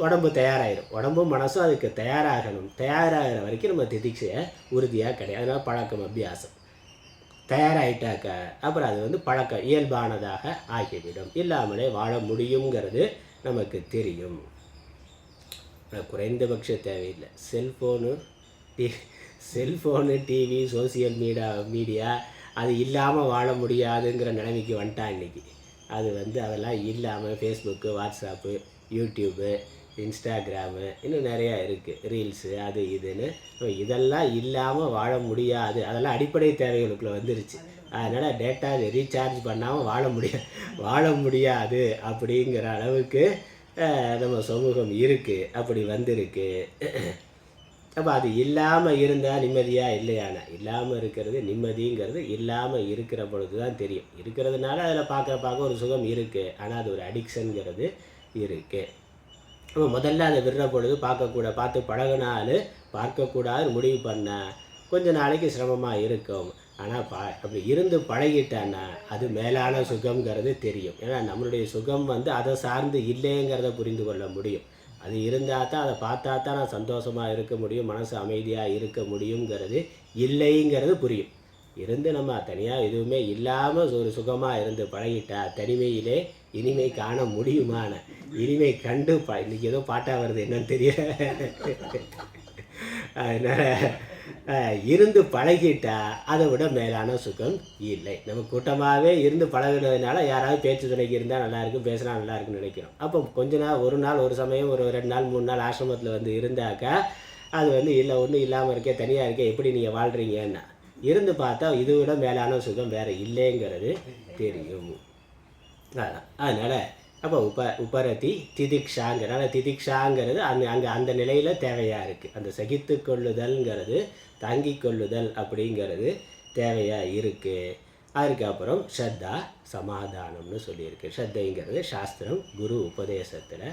உடம்பு தயாராகிடும். உடம்பும் மனசும் அதுக்கு தயாராகணும். தயாராகிற வரைக்கும் நம்ம திதிக்ஷையை உறுதியாக கிடையாது. அதனால் பழக்கம், அபியாசம். தயாராகிட்டாக்கா அப்புறம் அது பழக்கம் இயல்பானதாக ஆகிவிடும். இல்லாமலே வாழ முடியுங்கிறது நமக்கு தெரியும். குறைந்தபட்ச தேவையில்லை. செல்ஃபோனு, டிவி, சோசியல் மீடியா அது இல்லாமல் வாழ முடியாதுங்கிற நிலைமைக்கு வந்துட்டான் இன்றைக்கி. அது அதெல்லாம் இல்லாமல் ஃபேஸ்புக்கு, வாட்ஸ்அப்பு, யூடியூப்பு, இன்ஸ்டாகிராமு, இன்னும் நிறையா இருக்குது, ரீல்ஸு, அது இதுன்னு. இதெல்லாம் இல்லாமல் வாழ முடியாது. அதெல்லாம் அடிப்படை தேவைகளுக்குள்ளே வந்துருச்சு. அதனால் டேட்டா ரீசார்ஜ் பண்ணாமல் வாழ முடியாது அப்படிங்கிற அளவுக்கு நம்ம சமூகம் இருக்குது, அப்படி வந்திருக்கு. அப்போ அது இல்லாமல் இருந்தால் நிம்மதியாக இல்லையானா, இல்லாமல் இருக்கிறது நிம்மதிங்கிறது இல்லாமல் இருக்கிற பொழுது தான் தெரியும். இருக்கிறதுனால அதில் பார்க்க ஒரு சுகம் இருக்குது, ஆனால் அது ஒரு அடிக்ஷனுங்கிறது இருக்குது. நம்ம முதல்ல அதை விடுற பொழுது பார்த்து பழகினாலும் பார்க்கக்கூடாதுன்னு முடிவு பண்ணால் கொஞ்ச நாளைக்கு சிரமமாக இருக்கும். ஆனால் அப்படி இருந்து பழகிட்டான்னா அது மேலான சுகம்ங்கிறது தெரியும். ஏன்னா நம்மளுடைய சுகம் அதை சார்ந்து இல்லைங்கிறத புரிந்து கொள்ள முடியும். அது இருந்தால் தான், அதை பார்த்தா தான் நான் சந்தோஷமாக இருக்க முடியும், மனசு அமைதியாக இருக்க முடியுங்கிறது இல்லைங்கிறது புரியும். இருந்து நம்ம தனியாக எதுவுமே இல்லாமல் ஒரு சுகமாக இருந்து பழகிட்டா தனிமையிலே இனிமை காண முடியுமான, இனிமை கண்டு இன்றைக்கி ஏதோ பாட்டாக வருது என்னன்னு தெரியல. அதனால் இருந்து பழகிட்டா அதை விட மேலான சுகம் இல்லை. நம்ம கூட்டமாகவே இருந்து பழகினதுனால யாராவது பேச்சு துணைக்கு இருந்தால் நல்லாயிருக்கும், பேசினா நல்லாயிருக்குன்னு நினைக்கிறோம். அப்போ கொஞ்ச நாள், ஒரு நாள், ஒரு சமயம், ஒரு 2 நாள் 3 நாள் ஆசிரமத்தில் இருந்தாக்கா அது இல்லை, ஒன்றும் இல்லாமல் இருக்கே, தனியாக இருக்கே, எப்படி நீங்கள் வாழ்கிறீங்கன்னா இருந்து பார்த்தா இதை விட மேலான சுகம் வேறு இல்லைங்கிறது தெரியும். அதனால் அப்போ உபரதி திதிக்ஷாங்கிறனால திதிக்ஷாங்கிறது அங்கே அந்த நிலையில் தேவையாக இருக்குது. அந்த சகித்து கொள்ளுதல்ங்கிறது, தாங்கி கொள்ளுதல் அப்படிங்கிறது தேவையாக இருக்குது. அதுக்கப்புறம் ஸ்ரத்தா சமாதானம்னு சொல்லியிருக்கு. ஸ்ரத்தைங்கிறது சாஸ்திரம், குரு உபதேசத்தில்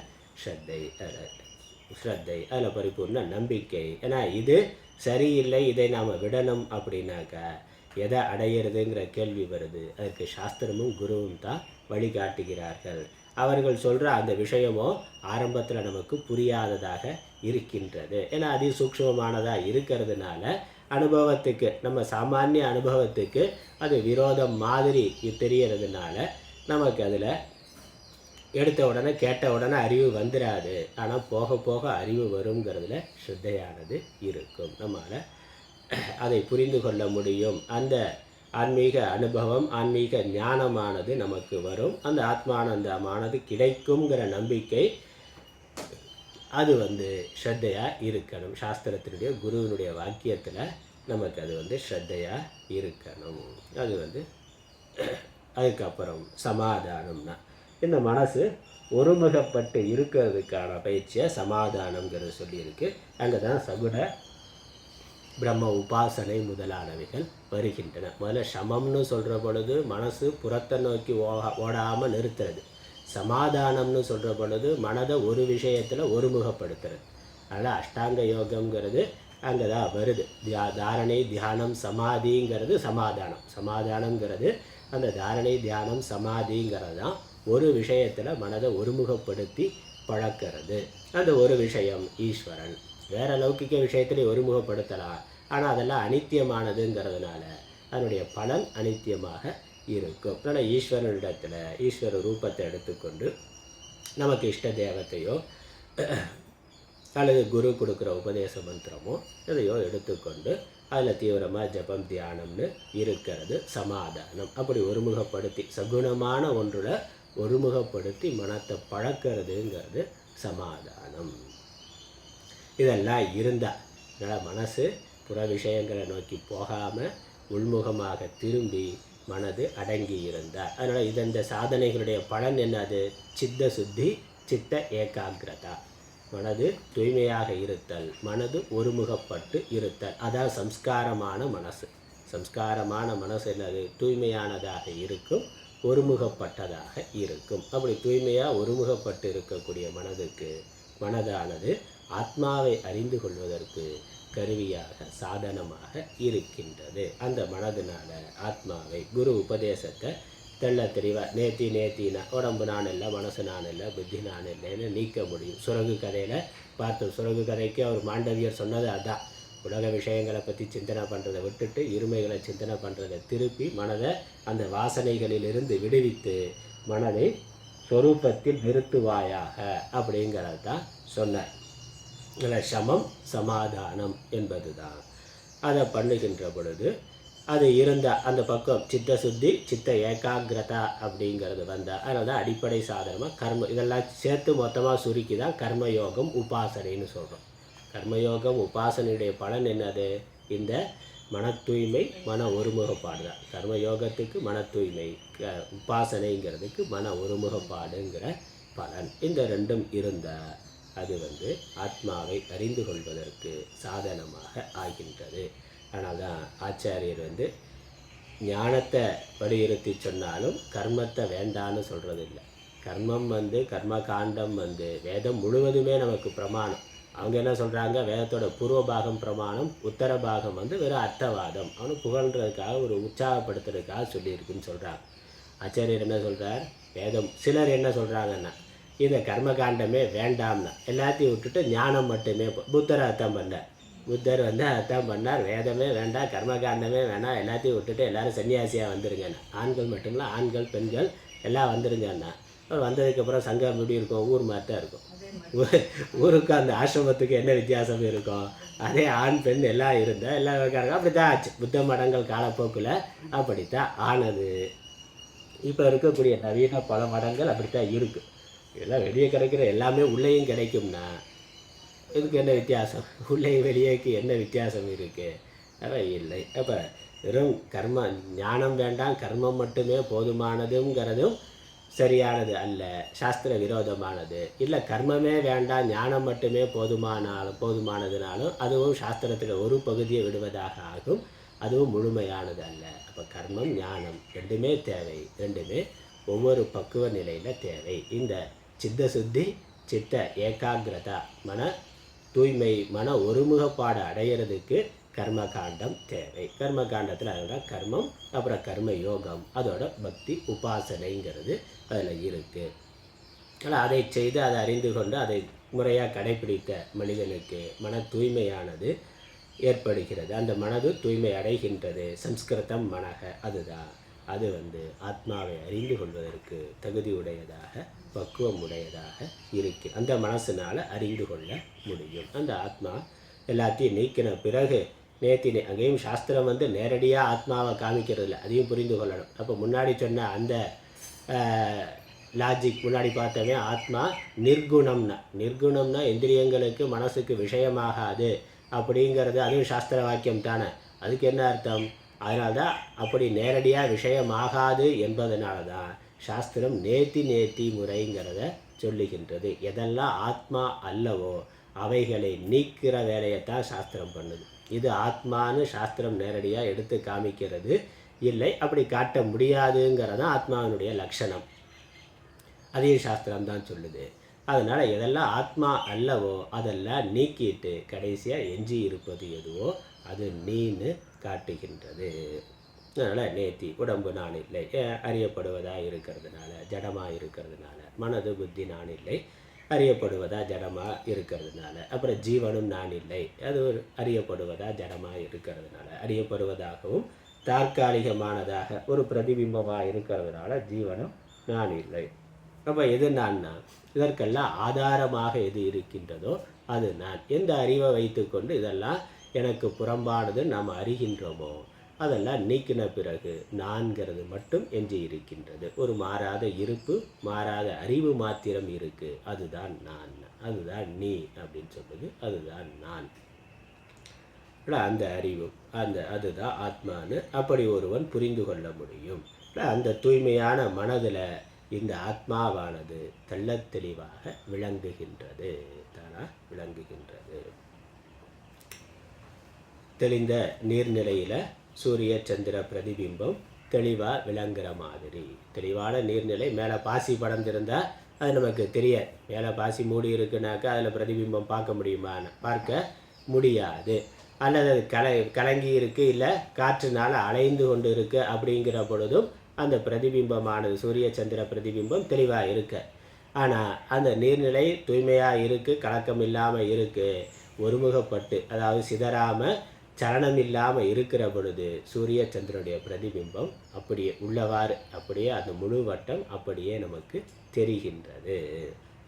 ஸ்ரத்தை அதில் பரிபூர்ண நம்பிக்கை. ஏன்னா இது சரியில்லை, இதை நாம் விடணும் அப்படின்னாக்கா எதை அடையிறதுங்கிற கேள்வி வருது. அதற்கு சாஸ்திரமும் குருவும் தான் வழிகாட்டுகிறார்கள். அவர்கள் சொல்கிற அந்த விஷயமோ ஆரம்பத்தில் நமக்கு புரியாததாக இருக்கின்றது. ஏன்னா அதி சூக்ஷ்மமானதாக இருக்கிறதுனால அனுபவத்துக்கு, நம்ம சாமானிய அனுபவத்துக்கு அது விரோதம் மாதிரி தெரியறதுனால நமக்கு அதில் எடுத்த உடனே கேட்ட உடனே அறிவு வந்துடாது. ஆனால் போக போக அறிவு வருங்கிறதுல ஸ்ரத்தையானது இருக்கும். நம்மளால் அதை புரிந்து கொள்ள முடியும். அந்த ஆன்மீக அனுபவம், ஆன்மீக ஞானமானது நமக்கு வரும். அந்த ஆத்மானந்தமானது கிடைக்குங்கிற நம்பிக்கை அது ஸ்ரத்தையாக இருக்கணும். சாஸ்திரத்தினுடைய குருவினுடைய வாக்கியத்தில் நமக்கு அது ஸ்ரத்தையாக இருக்கணும். அது அதுக்கப்புறம் சமாதானம்னா இந்த மனசு ஒருமுகப்பட்டு இருக்கிறதுக்கான பயிற்சியை சமாதானங்கிறது சொல்லியிருக்கு. அங்கே தான் சகுன பிரம்ம உபாசனை முதலானவைகள் வருகின்றன. முதல்ல சமம்னு சொல்கிற பொழுது மனசு புறத்தை நோக்கி ஓடாமல் நிறுத்துறது. சமாதானம்னு சொல்கிற பொழுது மனதை ஒரு விஷயத்தில் ஒருமுகப்படுத்துறது. அதனால் அஷ்டாங்க யோகங்கிறது அங்கே தான் வருது. தாரணை தியானம் சமாதிங்கிறது சமாதானம். சமாதானங்கிறது அந்த தாரணை தியானம் சமாதிங்கிறது தான் ஒரு விஷயத்தில் மனதை ஒருமுகப்படுத்தி பழக்கிறது. அந்த ஒரு விஷயம் ஈஸ்வரன். வேறு லௌகிக்க விஷயத்திலே ஒருமுகப்படுத்தலாம், ஆனால் அதெல்லாம் அனித்தியமானதுங்கிறதுனால அதனுடைய பலன் அனித்தியமாக இருக்கும். அதனால் ஈஸ்வரனிடத்தில் ஈஸ்வர ரூபத்தை எடுத்துக்கொண்டு நமக்கு இஷ்ட தேவத்தையோ அல்லது குரு கொடுக்குற உபதேச மந்திரமோ எதையோ எடுத்துக்கொண்டு அதில் தீவிரமாக ஜபம் தியானம்னு இருக்கிறது சமாதானம். அப்படி ஒருமுகப்படுத்தி சகுணமான ஒன்றில் ஒருமுகப்படுத்தி மனத்தை பழக்கிறதுங்கிறது சமாதானம். இதெல்லாம் இருந்தால் அதனால் மனசு புற விஷயங்களை நோக்கி போகாமல் உள்முகமாக திரும்பி மனது அடங்கி இருந்தார். அதனால் இந்த சாதனைகளுடைய பலன் என்னது? சித்த சுத்தி, சித்த ஏகாகிரதா. மனது தூய்மையாக இருத்தல், மனது ஒருமுகப்பட்டு இருத்தல். அதான் சம்ஸ்காரமான மனசு. சம்ஸ்காரமான மனசு என்னது? தூய்மையானதாக இருக்கும், ஒருமுகப்பட்டதாக இருக்கும். அப்படி தூய்மையாக ஒருமுகப்பட்டு இருக்கக்கூடிய மனதுக்கு மனதானது ஆத்மாவை அறிந்து கொள்வதற்கு கருவியாக சாதனமாக இருக்கின்றது. அந்த மனதினால ஆத்மாவை குரு உபதேசத்தை தெள்ள தெளிவாக நேத்தினா உடம்பு நான் இல்லை, மனசு நான் இல்லை, புத்தி நான் இல்லைன்னு நீக்க முடியும். சுரங்கு கதையில் பார்த்தோம். சுரங்கு கதைக்கு அவர் மாண்டவியர் சொன்னது அதான். உலக விஷயங்களை பற்றி சிந்தனை பண்ணுறதை விட்டுட்டு இருமைகளை சிந்தனை பண்ணுறதை திருப்பி மனதை அந்த வாசனைகளிலிருந்து விடுவித்து மனதை சொரூபத்தில் நிறுத்துவாயாக அப்படிங்கிறது தான் சொன்னார். இதில் சமம் சமாதானம் என்பது தான். அதை பண்ணுகின்ற பொழுது அது இருந்தால் அந்த பக்கம் சித்த சுத்தி, சித்த ஏகாகிரதா அப்படிங்கிறது வந்தால் அதனால தான் அடிப்படை சாதனமாக கர்ம இதெல்லாம் சேர்த்து மொத்தமாக சுருக்கி தான் கர்மயோகம் உபாசனைன்னு சொல்கிறோம். கர்மயோகம் உபாசனையுடைய பலன் என்னது? இந்த மன தூய்மை, மன ஒருமுகப்பாடு தான். கர்மயோகத்துக்கு மன தூய்மை, உபாசனைங்கிறதுக்கு மன ஒருமுகப்பாடுங்கிற பலன். இந்த ரெண்டும் இருந்தால் அது ஆத்மாவை அறிந்து கொள்வதற்கு சாதனமாக ஆகின்றது. ஆனால் தான் ஆச்சாரியர் ஞானத்தை வலியுறுத்தி சொன்னாலும் கர்மத்தை வேண்டான்னு சொல்கிறது இல்லை. கர்மம் கர்ம காண்டம் வேதம் முழுவதுமே நமக்கு பிரமாணம். அவங்க என்ன சொல்கிறாங்க? வேதத்தோட பூர்வ பாகம் பிரமாணம், உத்தர பாகம் வெறும் அர்த்தவாதம். அவனு புகழ்ன்றதுக்காக ஒரு உற்சாகப்படுத்துறதுக்காக சொல்லியிருக்குன்னு சொல்கிறாங்க. ஆச்சாரியர் என்ன சொல்கிறார்? வேதம் சிலர் என்ன சொல்கிறாங்கன்னா இந்த கர்மகாண்டமே வேண்டாம்னா எல்லாத்தையும் விட்டுட்டு ஞானம் மட்டுமே. புத்தரை அர்த்தம் பண்ணார். புத்தர் அர்த்தம் பண்ணார், வேதமே வேண்டாம், கர்மகாண்டமே வேணாம், எல்லாத்தையும் விட்டுட்டு எல்லோரும் சன்னியாசியாக வந்துருங்கண்ணா. ஆண்கள் மட்டுமில்ல, ஆண்கள் பெண்கள் எல்லாம் வந்துருங்கண்ணா. வந்ததுக்கப்புறம் சங்கம் எப்படி இருக்கும்? ஊர் மாதிரி தான் இருக்கும். ஊருக்கு அந்த ஆசிரமத்துக்கு என்ன வித்தியாசம் இருக்கும்? அதே ஆண் பெண் எல்லாம் இருந்தால் எல்லாம் இருக்காங்க. அப்படி தான் ஆச்சு. புத்த மடங்கள் காலப்போக்கில் அப்படித்தான் ஆனது. இப்போ இருக்கக்கூடிய நவீன பல மடங்கள் அப்படித்தான் இருக்குது. இதெல்லாம் வெளியே கிடைக்கிற எல்லாமே உள்ளேயும் கிடைக்கும்னா இதுக்கு என்ன வித்தியாசம்? உள்ளே வெளியேக்கு என்ன வித்தியாசம் இருக்குது? அவை இல்லை. அப்போ வெறும் கர்ம ஞானம் வேண்டாம், கர்மம் மட்டுமே போதுமானதுங்கிறதும் சரியானது அல்ல, சாஸ்திர விரோதமானது. இல்லை கர்மமே வேண்டாம், ஞானம் மட்டுமே போதுமானதுனாலும் அதுவும் சாஸ்திரத்தில் ஒரு பகுதியை விடுவதாக ஆகும். அதுவும் முழுமையானது அல்ல. அப்போ கர்மம் ஞானம் ரெண்டுமே தேவை. ரெண்டுமே ஒவ்வொரு பக்குவ நிலையில் தேவை. இந்த சித்த சுத்தி, சித்த ஏகாகிரதா, மன தூய்மை, மன ஒருமுகப்பாடு அடையிறதுக்கு கர்மகாண்டம் தேவை. கர்மகாண்டத்தில் அதோட கர்மம், அப்புறம் கர்ம யோகம், அதோட பக்தி உபாசனைங்கிறது அதில் இருக்குது. ஆனால் அதை செய்து அதை அறிந்து கொண்டு அதை முறையாக கடைபிடித்த மனிதனுக்கு மன தூய்மையானது ஏற்படுகிறது. அந்த மனது தூய்மை அடைகின்றது. சம்ஸ்கிருதம் மனக, அதுதான் அது ஆத்மாவை அறிந்து கொள்வதற்கு தகுதி உடையதாக, பக்குவம் உடையதாக இருக்கு. அந்த மனசினால் அறிந்து கொள்ள முடியும். அந்த ஆத்மா எல்லாத்தையும் நீக்கின பிறகு அங்கேயும் சாஸ்திரம் நேரடியாக ஆத்மாவை காமிக்கிறது இல்லை, அதையும் புரிந்து கொள்ளணும். அப்போ முன்னாடி சொன்ன அந்த லாஜிக் முன்னாடி பார்த்தவே ஆத்மா நிர்குணம்னா இந்திரியங்களுக்கு மனசுக்கு விஷயமாகாது அப்படிங்கிறது அதுவும் சாஸ்திர வாக்கியம் தானே. அதுக்கு என்ன அர்த்தம்? அதனால்தான் அப்படி நேரடியாக விஷயமாகாது என்பதனால தான் சாஸ்திரம் நேத்தி முறைங்கிறத சொல்லுகின்றது. எதெல்லாம் ஆத்மா அல்லவோ அவைகளை நீக்கிற வேலையைத்தான் சாஸ்திரம் பண்ணுது. இது ஆத்மானு சாஸ்திரம் நேரடியாக எடுத்து காமிக்கிறது இல்லை, அப்படி காட்ட முடியாதுங்கிறதான் ஆத்மாவினுடைய லட்சணம். அதையும் சாஸ்திரம் தான் சொல்லுது. அதனால் எதெல்லாம் ஆத்மா அல்லவோ அதெல்லாம் நீக்கிட்டு கடைசியாக எஞ்சி இருப்பது எதுவோ அது நீன்னு காட்டுகின்றது. அதனால் நேத்தி உடம்பு நான் இல்லை, அறியப்படுவதாக இருக்கிறதுனால ஜடமாக இருக்கிறதுனால, மனது புத்தி நான் இல்லை அறியப்படுவதா ஜடமாக இருக்கிறதுனால, அப்புறம் ஜீவனும் நான் இல்லை அது ஒரு அறியப்படுவதா ஜடமாக இருக்கிறதுனால, அறியப்படுவதாகவும் தற்காலிகமானதாக ஒரு பிரதிபிம்பமாக இருக்கிறதுனால ஜீவனும் நான் இல்லை. அப்போ எது நான்னா, இதற்கெல்லாம் ஆதாரமாக எது இருக்கின்றதோ அது நான். எந்த அறிவை வைத்துக்கொண்டு இதெல்லாம் எனக்கு புறம்பானது நாம் அறிகின்றோமோ அதெல்லாம் நீக்கின பிறகு நான்கிறது மட்டும் எஞ்சி இருக்கின்றது. ஒரு மாறாத இருப்பு, மாறாத அறிவு மாத்திரம் இருக்கு. அதுதான் நான், அதுதான் நீ அப்படின்னு சொல்லுது. அதுதான் நான், அந்த அறிவு, அதுதான் ஆத்மானு அப்படி ஒருவன் புரிந்து கொள்ள முடியும். அந்த தூய்மையான மனதில் இந்த ஆத்மாவானது தெள்ளத் தெளிவாக விளங்குகின்றது, தானா விளங்குகின்றது. தெளிந்த நீர்நிலையில் சூரிய சந்திர பிரதிபிம்பம் தெளிவாக விளங்குற மாதிரி. தெளிவான நீர்நிலை மேலே பாசி படர்ந்திருந்தால் அது நமக்கு தெரியாது. மேலே பாசி மூடி இருக்குனாக்கா அதில் பிரதிபிம்பம் பார்க்க முடியுமான்னு பார்க்க முடியாது. அல்லது அது கலங்கி இருக்குது, இல்லை காற்றுனால் அலைந்து கொண்டு இருக்கு அப்படிங்கிற பொழுதும் அந்த பிரதிபிம்பமானது சூரிய சந்திர பிரதிபிம்பம் தெளிவாக இருக்கு. ஆனால் அந்த நீர்நிலை தூய்மையாக இருக்குது, கலக்கம் இல்லாமல் இருக்குது, ஒருமுகப்பட்டு அதாவது சிதறாமல் சலனம் இல்லாமல் இருக்கிற பொழுது சூரிய சந்திரனுடைய பிரதிபிம்பம் அப்படியே உள்ளவாறு அப்படியே அந்த முழு வட்டம் அப்படியே நமக்கு தெரிகின்றது.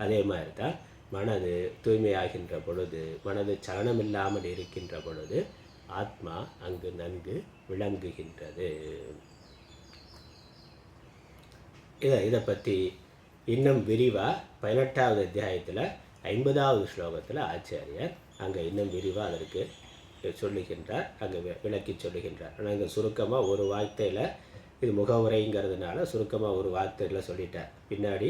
அதே மாதிரி தான் மனது தூய்மையாகின்ற பொழுது, மனது சலனம் இல்லாமல் இருக்கின்ற பொழுது ஆத்மா அங்கு நன்கு விளங்குகின்றது. இதை பற்றி இன்னும் விரிவாக 18வது அத்தியாயத்தில் 50வது ஸ்லோகத்தில் ஆச்சாரியர் அங்கே இன்னும் விரிவாக அதற்கு சொல்லுகின்றார், அங்கே விளக்கி சொல்லுகின்றார். ஆனால் இங்கே சுருக்கமாக ஒரு வார்த்தையில், இது முகவுரைங்கிறதுனால சுருக்கமாக ஒரு வார்த்தையில் சொல்லிட்டார். பின்னாடி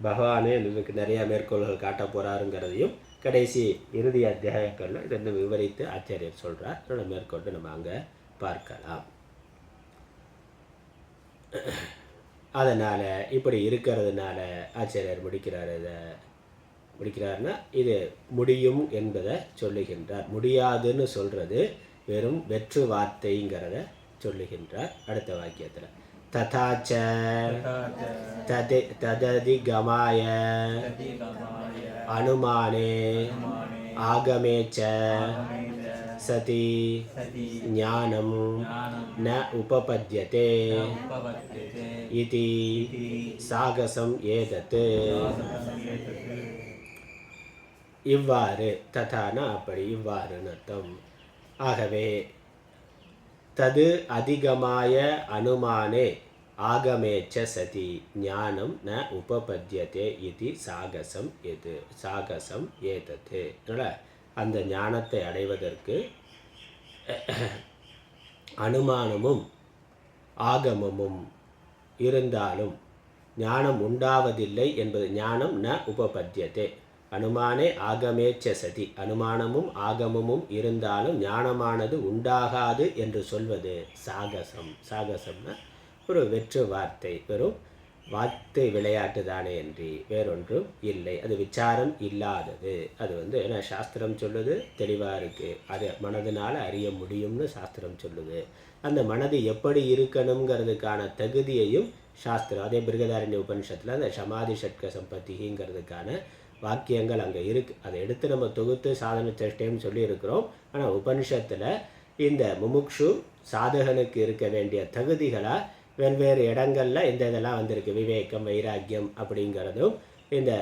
பகவானே இதுக்கு நிறையா மேற்கோள்கள் காட்ட போகிறாருங்கிறதையும் கடைசி இறுதி அத்தியாயங்களில் இதை இன்னும் விவரித்து ஆச்சாரியர் சொல்கிறார். அதோட மேற்கொண்டு நம்ம அங்கே பார்க்கலாம். அதனால் இப்படி இருக்கிறதுனால ஆச்சாரியர் முடிக்கிறார்னா இது முடியும் என்பதை சொல்லுகின்றார். முடியாதுன்னு சொல்கிறது வெறும் வெற்று வார்த்தைங்கிறத சொல்லுகின்றார். அடுத்த வாக்கியத்தில் ததாச்ச தததிகமாய அனுமானே ஆகமேச்ச சதி ஞானம் ந உபபத்யதே இதி சாகசம் ஏதத். இவ்வாறு, ததானா அப்படி, இவ்வாறுன்னு அர்த்தம். ஆகவே தது அதிகமாய அனுமானே ஆகமேச்ச சதி ஞானம் ந உபபத்யதே இது சாகசம் ஏதத். அந்த ஞானத்தை அடைவதற்கு அனுமானமும் ஆகமமும் இருந்தாலும் ஞானம் உண்டாவதில்லை என்பது. ஞானம் ந உபபத்யதே, அனுமானே ஆகமேச்ச சதி, அனுமானமும் ஆகமமும் இருந்தாலும் ஞானமானது உண்டாகாது என்று சொல்வது சாகசம். சாகசம்னா ஒரு வெற்று வார்த்தை, வெறும் வார்த்தை விளையாட்டு தானே என்று வேறொன்றும் இல்லை. அது விசாரம் இல்லாதது. அது ஏன்னா சாஸ்திரம் சொல்லுது தெளிவாக இருக்குது, அது மனதினால் அறிய முடியும்னு சாஸ்திரம் சொல்லுது. அந்த மனது எப்படி இருக்கணுங்கிறதுக்கான தகுதியையும் சாஸ்திரம், அதே பிருகதாரண்ய உபனிஷத்தில் அந்த சமாதி ஷட்க சம்பத்திங்கிறதுக்கான வாக்கியங்கள் அங்கே இருக்குது. அதை எடுத்து நம்ம தொகுத்து சாதன சேஷ்டையும் சொல்லியிருக்கிறோம். ஆனால் உபனிஷத்தில் இந்த முமுக்ஷு சாதகனுக்கு இருக்க வேண்டிய தகுதிகளாக வெவ்வேறு இடங்களில் இந்த இதெல்லாம் வந்திருக்கு. விவேகம், வைராக்கியம் அப்படிங்கிறதும் இந்த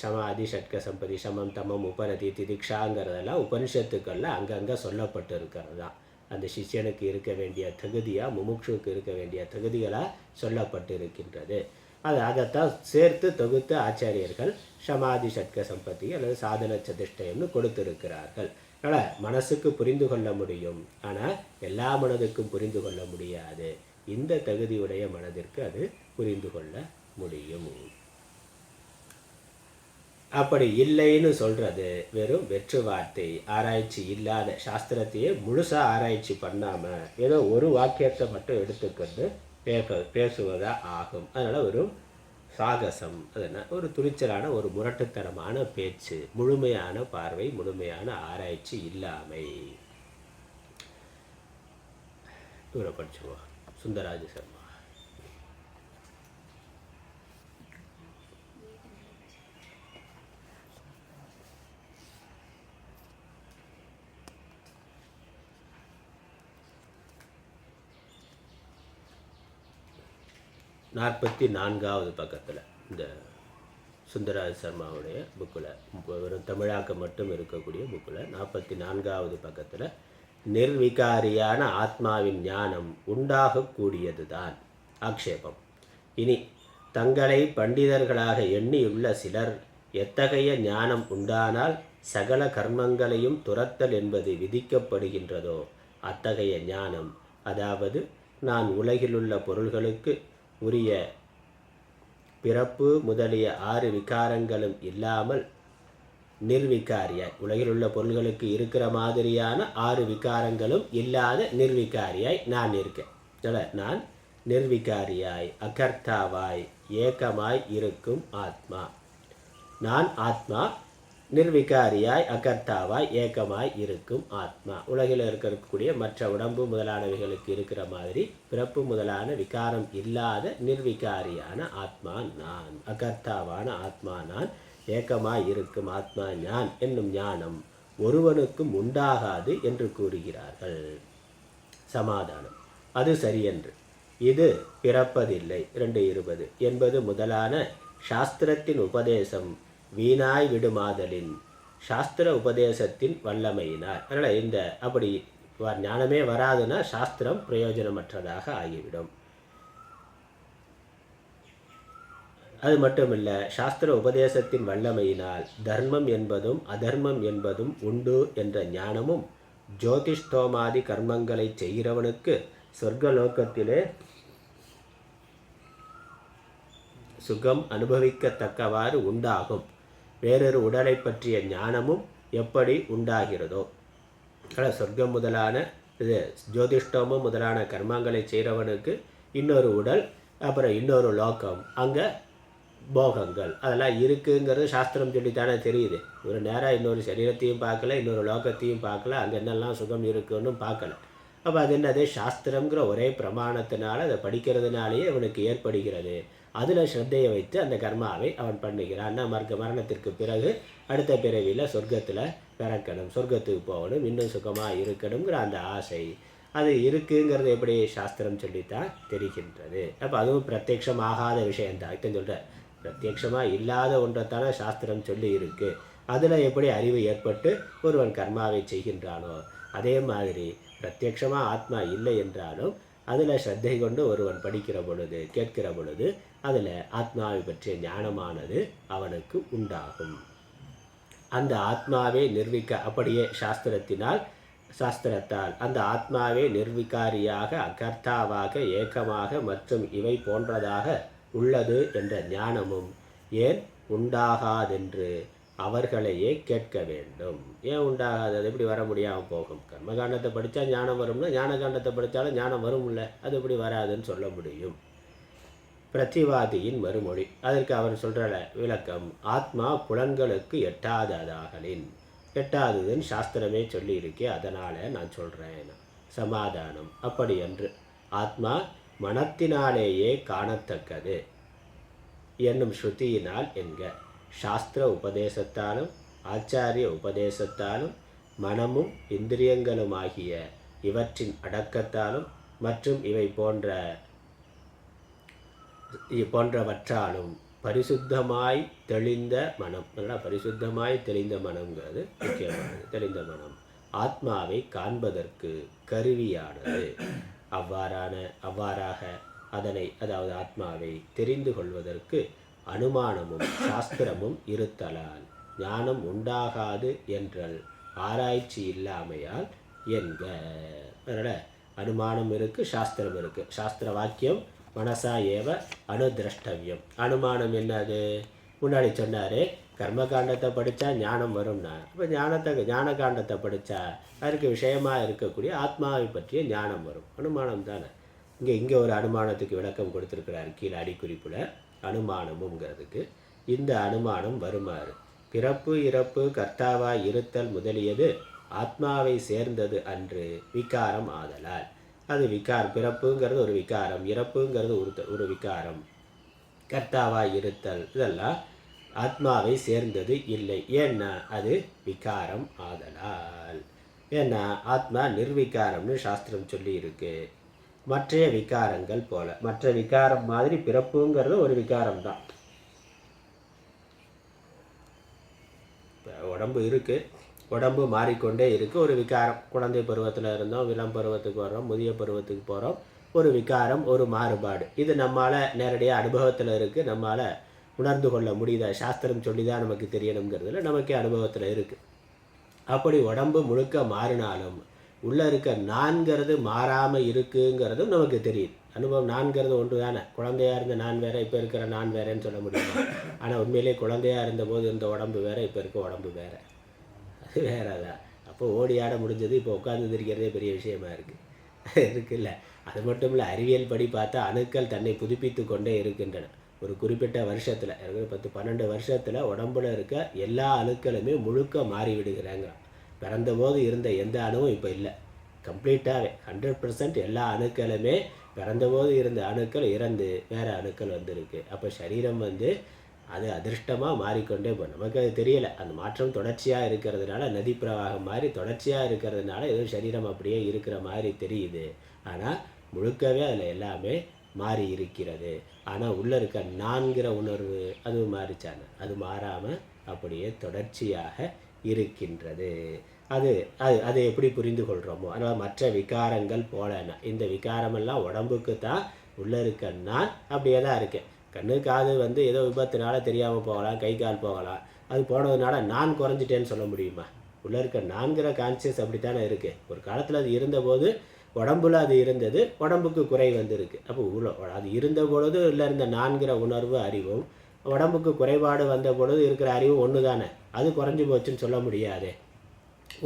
சமாதி ஷட்க சம்பதி, சமம் தமம் உபரதி திதிக்ஷாங்கிறதெல்லாம் உபனிஷத்துக்களில் அங்கங்கே சொல்லப்பட்டு இருக்கிறது தான். அந்த சிஷ்யனுக்கு இருக்க வேண்டிய தகுதியாக, முமுக்ஷுக்கு இருக்க வேண்டிய தகுதிகளாக சொல்லப்பட்டு இருக்கின்றது. அதைத்தான் சேர்த்து தொகுத்து ஆச்சாரியர்கள் சமாதி ஷட்க சம்பத்தி அல்லது சாதன சதுஷ்டயம்னு கொடுத்திருக்கிறார்கள். அதனால் மனசுக்கு புரிந்து கொள்ள முடியும், ஆனால் எல்லா மனதுக்கும் புரிந்து கொள்ள முடியாது. இந்த தகுதியுடைய மனதிற்கு அது புரிந்து கொள்ள முடியும். அப்படி இல்லைன்னு சொல்றது வெறும் வெற்று வார்த்தை, ஆராய்ச்சி இல்லாத, சாஸ்திரத்தையே முழுசா ஆராய்ச்சி பண்ணாம ஏதோ ஒரு வாக்கியத்தை மட்டும் எடுத்துக்கொண்டு பேசுவதா ஆகும். அதனால ஒரு சாகசம், அதனால் ஒரு துணிச்சலான ஒரு முரட்டுத்தனமான பேச்சு, முழுமையான பார்வை, முழுமையான ஆராய்ச்சி இல்லாமை. இவரை படிச்சுருவோம், சுந்தராஜ சர்மா. நாற்பத்தி நான்காவது பக்கத்தில் இந்த சுந்தராஜ சர்மாவுடைய புக்கில், வெறும் தமிழாக்கம் மட்டும் இருக்கக்கூடிய புக்கில் 44வது பக்கத்தில் நிர்விகாரியான ஆத்மாவின் ஞானம் உண்டாகக்கூடியது தான் ஆக்ஷேபம். இனி தங்களை பண்டிதர்களாக எண்ணியுள்ள சிலர் எத்தகைய ஞானம் உண்டானால் சகல கர்மங்களையும் துரத்தல் என்பது விதிக்கப்படுகின்றதோ அத்தகைய ஞானம், அதாவது நான் உலகிலுள்ள பொருள்களுக்கு உரிய பிறப்பு முதலிய 6 விகாரங்களும் இல்லாமல் நிர்விகாரியாய், உலகில் உள்ள பொருள்களுக்கு இருக்கிற மாதிரியான 6 விகாரங்களும் இல்லாத நிர்விகாரியாய் நான் இருக்கேன். நான் நிர்விகாரியாய், அகர்த்தாவாய், ஏகமாய் இருக்கும் ஆத்மா. நான் ஆத்மா, நிர்விகாரியாய், அகர்த்தாவாய், ஏகமாய் இருக்கும் ஆத்மா. உலகில் இருக்கக்கூடிய மற்ற உடம்பு முதலானவைகளுக்கு இருக்கிற மாதிரி பிறப்பு முதலான விகாரம் இல்லாத நிர்விகாரியான ஆத்மா நான், அகர்த்தாவான ஆத்மா நான், ஏகமாய் இருக்கும் ஆத்மா ஞான் என்னும் ஞானம் ஒருவனுக்கும் உண்டாகாது என்று கூறுகிறார்கள். சமாதானம், அது சரியென்று. இது பிறப்பதில்லை 2:20 என்பது முதலான சாஸ்திரத்தின் உபதேசம் வீணாய் விடுமாதலின் சாஸ்திர உபதேசத்தின் வல்லமையினார். அதனால் இந்த அப்படி ஞானமே வராதுன்னா சாஸ்திரம் பிரயோஜனமற்றதாக ஆகிவிடும். அது மட்டுமில்லை, சாஸ்திர உபதேசத்தின் வல்லமையினால் தர்மம் என்பதும் அதர்மம் என்பதும் உண்டு என்ற ஞானமும் ஜோதிஷ்டோமாதி கர்மங்களை செய்கிறவனுக்கு சொர்க்கலோகத்திலே சுகம் அனுபவிக்கத்தக்கவாறு உண்டாகும். வேறொரு உடலை பற்றிய ஞானமும் எப்படி உண்டாகிறதோ, சொர்க்கம் முதலான இது ஜோதிஷ்டோமம் முதலான கர்மங்களை செய்கிறவனுக்கு இன்னொரு உடல், அப்புறம் இன்னொரு லோகம், அங்கே போகங்கள் அதெல்லாம் இருக்குங்கிறது சாஸ்திரம் சொல்லித்தானே தெரியுது. ஒரு நேரம் இன்னொரு சரீரத்தையும் பார்க்கல, இன்னொரு லோகத்தையும் பார்க்கல, அங்கே என்னெல்லாம் சுகம் இருக்குன்னு பார்க்கல. அப்போ அது என்னது, சாஸ்திரங்கிற ஒரே பிரமாணத்தினால அதை படிக்கிறதுனாலேயே அவனுக்கு ஏற்படுகிறது. அதில் ஸ்ரத்தையை வைத்து அந்த கர்மாவை அவன் பண்ணுகிறான். மரணத்திற்கு பிறகு அடுத்த பிறவியில் சொர்க்கத்தில் பிறக்கணும், சொர்க்கத்துக்கு போகணும், இன்னும் சுகமாக இருக்கணுங்கிற அந்த ஆசை அது இருக்குங்கிறது எப்படி சாஸ்திரம் சொல்லித்தான் தெரிகின்றது. அப்போ அதுவும் பிரத்யக்ஷம் ஆகாத விஷயந்தான். இத்தனை சொல்கிற பிரத்யக்ஷமாக இல்லாத ஒன்றைத்தானே சாஸ்திரம் சொல்லி இருக்கு. அதில் எப்படி அறிவு ஏற்பட்டு ஒருவன் கர்மாவை செய்கின்றானோ அதே மாதிரி பிரத்யக்ஷமாக ஆத்மா இல்லை என்றாலும் அதில் ஸ்ரத்தை கொண்டு ஒருவன் படிக்கிற பொழுது, கேட்கிற பொழுது அதில் ஆத்மாவை பற்றிய ஞானமானது அவனுக்கு உண்டாகும். அந்த ஆத்மாவே அப்படியே சாஸ்திரத்தால் அந்த ஆத்மாவே நிர்விகாரியாக, அகர்த்தாவாக, ஏகமாக மற்றும் இவை போன்றதாக உள்ளது என்ற ஞானமும் ஏன் உண்டாகாதென்று அவர்களையே கேட்க வேண்டும். ஏன் உண்டாகாது, அது எப்படி வர முடியாமல் போகும்? கர்மகாண்டத்தை படித்தா ஞானம் வரும்னா ஞானகாண்டத்தை படித்தாலும் ஞானம் வரும்ல, அது எப்படி வராதுன்னு சொல்ல முடியும்? பிரதிவாதியின் மறுமொழி, அதற்கு அவர் சொல்கிற விளக்கம், ஆத்மா புலன்களுக்கு எட்டாததாகலின், எட்டாததுன்னு சாஸ்திரமே சொல்லியிருக்கே, அதனால் நான் சொல்கிறேன். சமாதானம், அப்படி என்று ஆத்மா மனத்தினாலேயே காணத்தக்கது என்னும் ஸ்ருதியினால் என்க. சாஸ்திர உபதேசத்தாலும் ஆச்சாரிய உபதேசத்தாலும் மனமும் இந்திரியங்களுமாகிய இவற்றின் அடக்கத்தாலும் மற்றும் இவை போன்றவற்றாலும் பரிசுத்தமாய் தெளிந்த மனம், நல்லா பரிசுத்தமாய் தெளிந்த மனம்ங்கிறது முக்கியமானது. தெளிந்த மனம் ஆத்மாவை காண்பதற்கு கருவியானது. அவ்வாறாக அதனை, அதாவது ஆத்மாவை தெரிந்து கொள்வதற்கு அனுமானமும் சாஸ்திரமும் இருத்தலால் ஞானம் உண்டாகாது என்றல் ஆராய்ச்சி இல்லாமையால் என்க. அதனால் அனுமானம் இருக்குது, சாஸ்திரம் இருக்குது. சாஸ்திர வாக்கியம் மனசா ஏவ அனுதிரஷ்டவியம். அனுமானம் என்னது? முன்னாடி சொன்னார், கர்மகாண்டத்தை படித்தா ஞானம் வரும்னா. இப்போ ஞான காண்டத்தை படித்தா அதற்கு விஷயமாக இருக்கக்கூடிய ஆத்மாவை பற்றிய ஞானம் வரும். அனுமானம் தானே. இங்கே ஒரு அனுமானத்துக்கு விளக்கம் கொடுத்துருக்கிறார் கீழே அடிக்குறிப்பில். அனுமானமுங்கிறதுக்கு இந்த அனுமானம் வருமாறு: பிறப்பு இறப்பு கர்த்தாவாய் இருத்தல் முதலியது ஆத்மாவை சேர்ந்தது அன்று விகாரம் ஆதலால். அது பிறப்புங்கிறது ஒரு விகாரம், இறப்புங்கிறது ஒரு விகாரம், கர்த்தாவாய் இருத்தல் இதெல்லாம் ஆத்மாவை சேர்ந்தது இல்லை. ஏன்னா அது விகாரம் ஆதலால். ஏன்னா ஆத்மா நிர்விகாரம்னு சாஸ்திரம் சொல்லி இருக்கு. மற்ற விகாரங்கள் போல, மற்ற விகாரம் மாதிரி பிறப்புங்கிறது ஒரு விகாரம் தான். உடம்பு இருக்குது, உடம்பு மாறிக்கொண்டே இருக்குது, ஒரு விகாரம். குழந்தை பருவத்தில் இருந்தோம், இளம் பருவத்துக்கு வர்றோம், முதிய பருவத்துக்கு போகிறோம், ஒரு விகாரம், ஒரு மாறுபாடு. இது நம்மளால் நேரடியாக அனுபவத்தில் இருக்குது, நம்மளால் உணர்ந்து கொள்ள முடியுதா? சாஸ்திரம் சொல்லி தான் நமக்கு தெரியணுங்கிறதுல நமக்கே அனுபவத்தில் இருக்குது. அப்படி உடம்பு முழுக்க மாறினாலும் உள்ளே இருக்க நான்கிறது மாறாமல் இருக்குங்கிறதும் நமக்கு தெரியுது. அனுபவம் நான்கிறது ஒன்று தானே. குழந்தையாக இருந்த நான் வேறு, இப்போ இருக்கிற நான் வேறேன்னு சொல்ல முடியுமா? ஆனால் உண்மையிலே குழந்தையாக இருந்தபோது இருந்த உடம்பு வேறு, இப்போ இருக்க உடம்பு வேறு, அது வேறு தான். அப்போ ஓடி ஆட முடிஞ்சது, இப்போ உட்கார்ந்து இருக்கிறதே பெரிய விஷயமா இருக்குல்ல. அது மட்டும் இல்லை, அறிவியல் படி பார்த்தா அணுக்கள் தன்னை புதுப்பித்து கொண்டே இருக்கின்றன. ஒரு குறிப்பிட்ட வருஷத்தில், 10-12 வருஷத்தில் உடம்புல இருக்க எல்லா அணுக்களுமே முழுக்க மாறி விடுகிறாங்க. பிறந்தபோது இருந்த எந்த அணுவும் இப்போ இல்லை. கம்ப்ளீட்டாகவே 100% எல்லா அணுக்களுமே பிறந்தபோது இருந்த அணுக்கள் இறந்து வேறு அணுக்கள் வந்திருக்கு. அப்போ சரீரம் அது அதிர்ஷ்டமாக மாறிக்கொண்டே போகும். நமக்கு அது தெரியலை. அந்த மாற்றம் தொடர்ச்சியாக இருக்கிறதுனால, நதி பிரவாகம் மாதிரி தொடர்ச்சியாக இருக்கிறதுனால ஏதோ சரீரம் அப்படியே இருக்கிற மாதிரி தெரியுது. ஆனால் முழுக்கவே அதில் எல்லாமே மாறி இருக்கிறது. ஆனால் உள்ளே இருக்க நான்கிற உணர்வு அது மாறிச்சான, அது மாறாமல் அப்படியே தொடர்ச்சியாக இருக்கின்றது. அது எப்படி புரிந்து கொள்கிறோமோ, அதனால் மற்ற விகாரங்கள் போலன்னா, இந்த விகாரமெல்லாம் உடம்புக்கு தான். உள்ளே இருக்க நான் அப்படியே தான் இருக்கேன். கண்ணு காது ஏதோ விபத்துனால தெரியாமல் போகலாம், கை கால் போகலாம். அது போனதுனால நான் குறைஞ்சிட்டேன்னு சொல்ல முடியுமா? உள்ளே இருக்க நான்கிற கான்சியஸ் அப்படித்தானே இருக்குது. ஒரு காலத்தில் அது இருந்தபோது உடம்புல அது இருந்தது, உடம்புக்கு குறை வந்திருக்கு. அப்போ அது இருந்த பொழுது இல்லை இருந்த நான்கிற உணர்வு அறிவும், உடம்புக்கு குறைபாடு வந்த பொழுது இருக்கிற அறிவும் ஒன்று தானே. அது குறைஞ்சி போச்சுன்னு சொல்ல முடியாதே.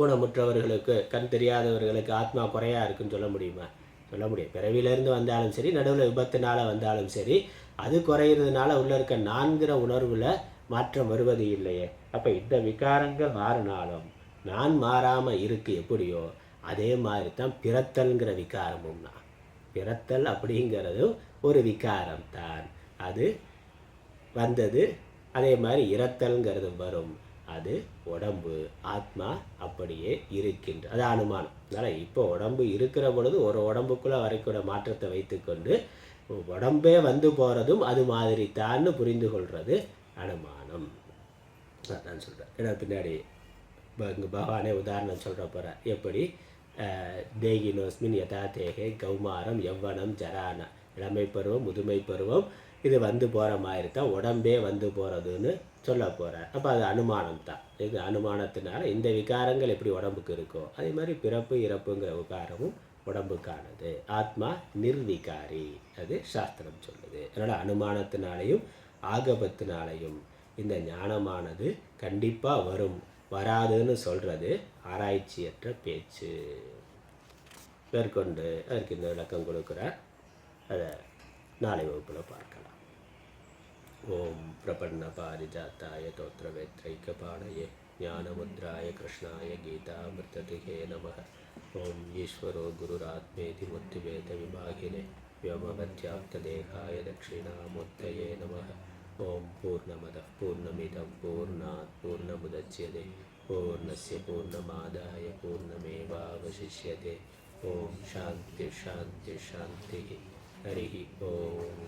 ஊனமுற்றவர்களுக்கு, கண் தெரியாதவர்களுக்கு ஆத்மா குறையாக இருக்குன்னு சொல்ல முடியுமா? சொல்ல முடியும். பிறவியிலேருந்து வந்தாலும் சரி, நடுவில் விபத்தினால் வந்தாலும் சரி, அது குறையிறதுனால உள்ளே இருக்க நான்கிற உணர்வில் மாற்றம் வருவது இல்லையே. அப்போ இந்த விகாரங்கள் மாறினாலும் நான் மாறாமல் இருக்கு எப்படியோ, அதே மாதிரி தான் பிறத்தல்ங்கிற விகாரமும்னா. பிறத்தல் அப்படிங்கிறதும் ஒரு விகாரம் தான். அது வந்தது. அதே மாதிரி இறத்தல்ங்கிறது வரும். அது உடம்பு, ஆத்மா அப்படியே இருக்கின்ற, அது அனுமானம். அதனால் இப்போ உடம்பு இருக்கிற பொழுது ஒரு உடம்புக்குள்ளே வரைக்கூட மாற்றத்தை வைத்துக்கொண்டு உடம்பே போகிறதும் அது மாதிரி தான்னு புரிந்து கொள்வது அனுமானம். நான் சொல்கிறேன். ஏன்னா பின்னாடி இங்கே பகவானே உதாரணம் சொல்கிற போகிற எப்படி தேகினோஸ்மின் யதா தேகே கௌமாரம் யவ்வனம் ஜரான, இளமை பருவம் முதுமை பருவம் இது போகிற மாதிரி தான் உடம்பே போகிறதுன்னு சொல்ல போகிறார். அப்போ அது அனுமானம் தான். இது அனுமானத்தினால இந்த விகாரங்கள் எப்படி உடம்புக்கு இருக்கோ அதே மாதிரி பிறப்பு இறப்புங்கிற விகாரமும் உடம்புக்கானது. ஆத்மா நிர்விகாரி, அது சாஸ்திரம் சொல்லுது. அதனால் அனுமானத்தினாலையும் ஆகபத்தினாலையும் இந்த ஞானமானது கண்டிப்பாக வரும், வராதுன்னு சொல்கிறது ஆராய்ச்சியற்ற பேச்சு. மேற்கொண்டு அதற்கு இந்த விளக்கம் கொடுக்குறார். அதை நாளை வகுப்பில் பார்க்கலாம். ஓம் பிரபன்ன பாரிஜாத்தாய தோத்திரவேத்ரைக்கபாணயே ஞானமுத்ராய கிருஷ்ணாய கீதாமிருததிகே நமः. ஓம் ஈஸ்வரோ குருராத்மேதி முத்திவேத விபாகினே व्योमवत्याप्तदेहाय दक्षिणामूर्तये नमः. ओम पूर्णमदः पूर्णमिदं पूर्णात् पूर्णमुदच्यते पूर्णस्य पूर्णमादाय पूर्णमेवावशिष्यते. ओम शांति शांति शांति. हरि ओम.